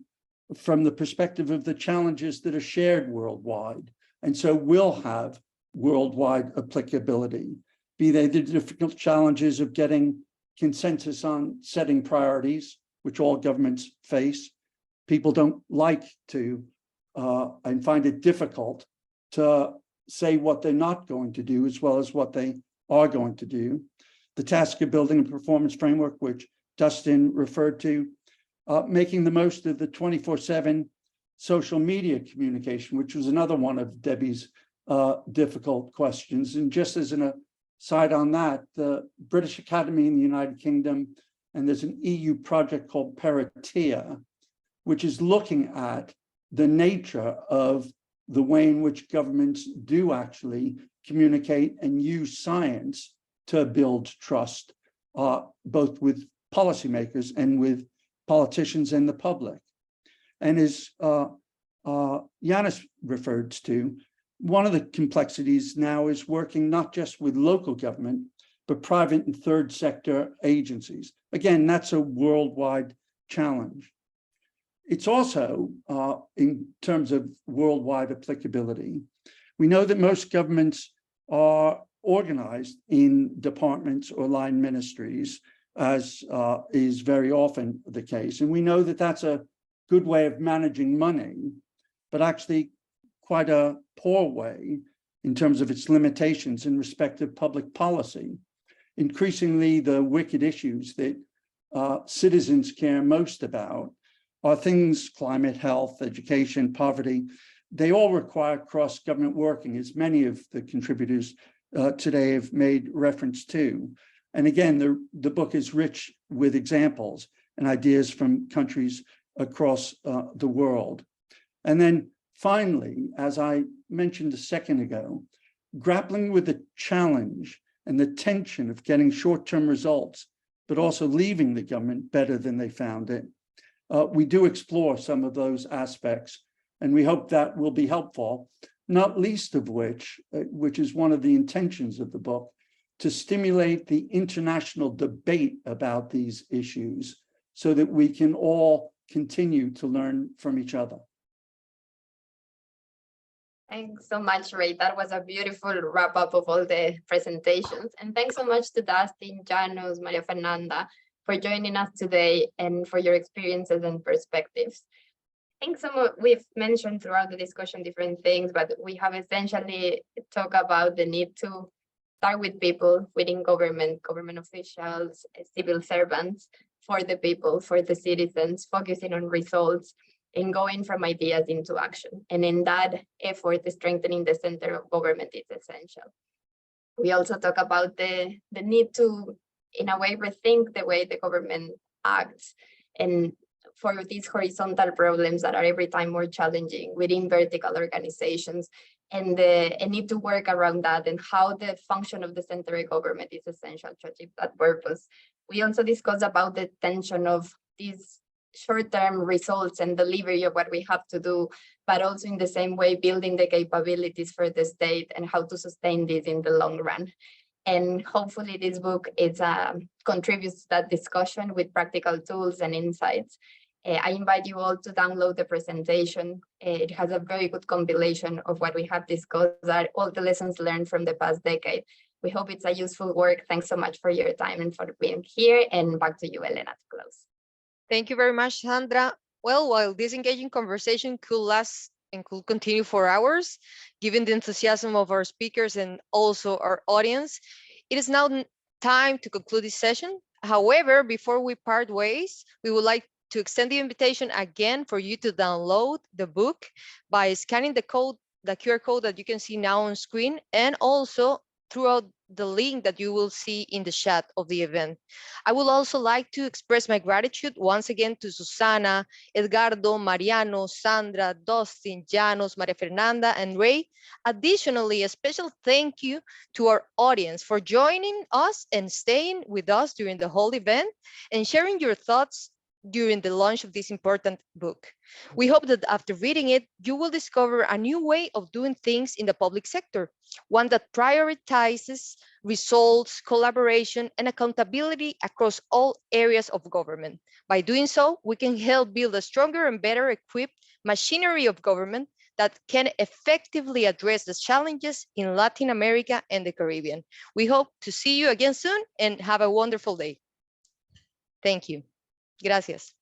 from the perspective of the challenges that are shared worldwide, and so will have worldwide applicability, be they the difficult challenges of getting consensus on setting priorities, which all governments face. People don't like to and find it difficult to say what they're not going to do as well as what they are going to do. The task of building a performance framework, which Dustin referred to, making the most of the 24/7 social media communication, which was another one of Debbie's difficult questions. And just as an aside on that, the British Academy in the United Kingdom, and there's an EU project called Paratea, which is looking at the nature of the way in which governments do actually communicate and use science to build trust, both with policymakers and with politicians and the public. And as Yanis referred to, one of the complexities now is working not just with local government, but private and third sector agencies. Again, that's a worldwide challenge. It's also, in terms of worldwide applicability, we know that most governments are organized in departments or line ministries, as is very often the case. And we know that that's a good way of managing money, but actually quite a poor way in terms of its limitations in respect of public policy. Increasingly, the wicked issues that citizens care most about are things: climate, health, education, poverty. They all require cross-government working, as many of the contributors today have made reference to. And again, the book is rich with examples and ideas from countries across the world. And then finally, as I mentioned a second ago, grappling with the challenge and the tension of getting short-term results, but also leaving the government better than they found it. We do explore some of those aspects, and we hope that will be helpful, not least of which is one of the intentions of the book, to stimulate the international debate about these issues so that we can all continue to learn from each other. Thanks so much, Ray. That was a beautiful wrap up of all the presentations. And thanks so much to Dustin, Janos, Maria Fernanda for joining us today and for your experiences and perspectives. I think we've mentioned throughout the discussion different things, but we have essentially talked about the need to start with people within government officials, civil servants, for the people, for the citizens, focusing on results, and going from ideas into action. And in that effort, strengthening the center of government is essential. We also talk about the need to, in a way, rethink the way the government acts, and for these horizontal problems that are every time more challenging within vertical organizations, and the need to work around that, and how the function of the central government is essential to achieve that purpose. We also discussed about the tension of these short-term results and delivery of what we have to do, but also in the same way building the capabilities for the state and how to sustain this in the long run. And hopefully this book contributes to that discussion with practical tools and insights. I invite you all to download the presentation. It has a very good compilation of what we have discussed, are all the lessons learned from the past decade. We hope it's a useful work. Thanks so much for your time and for being here. And back to you, Elena, to close. Thank you very much, Sandra. Well, while this engaging conversation could last and could continue for hours, given the enthusiasm of our speakers and also our audience, it is now time to conclude this session. However, before we part ways, we would like to extend the invitation again for you to download the book by scanning the QR code that you can see now on screen, and also throughout the link that you will see in the chat of the event. I would also like to express my gratitude once again to Susana, Edgardo, Mariano, Sandra, Dustin, Janos, Maria Fernanda, and Ray. Additionally, a special thank you to our audience for joining us and staying with us during the whole event and sharing your thoughts during the launch of this important book. We hope that after reading it, you will discover a new way of doing things in the public sector, one that prioritizes results, collaboration, and accountability across all areas of government. By doing so, we can help build a stronger and better equipped machinery of government that can effectively address the challenges in Latin America and the Caribbean. We hope to see you again soon and have a wonderful day. Thank you. Gracias.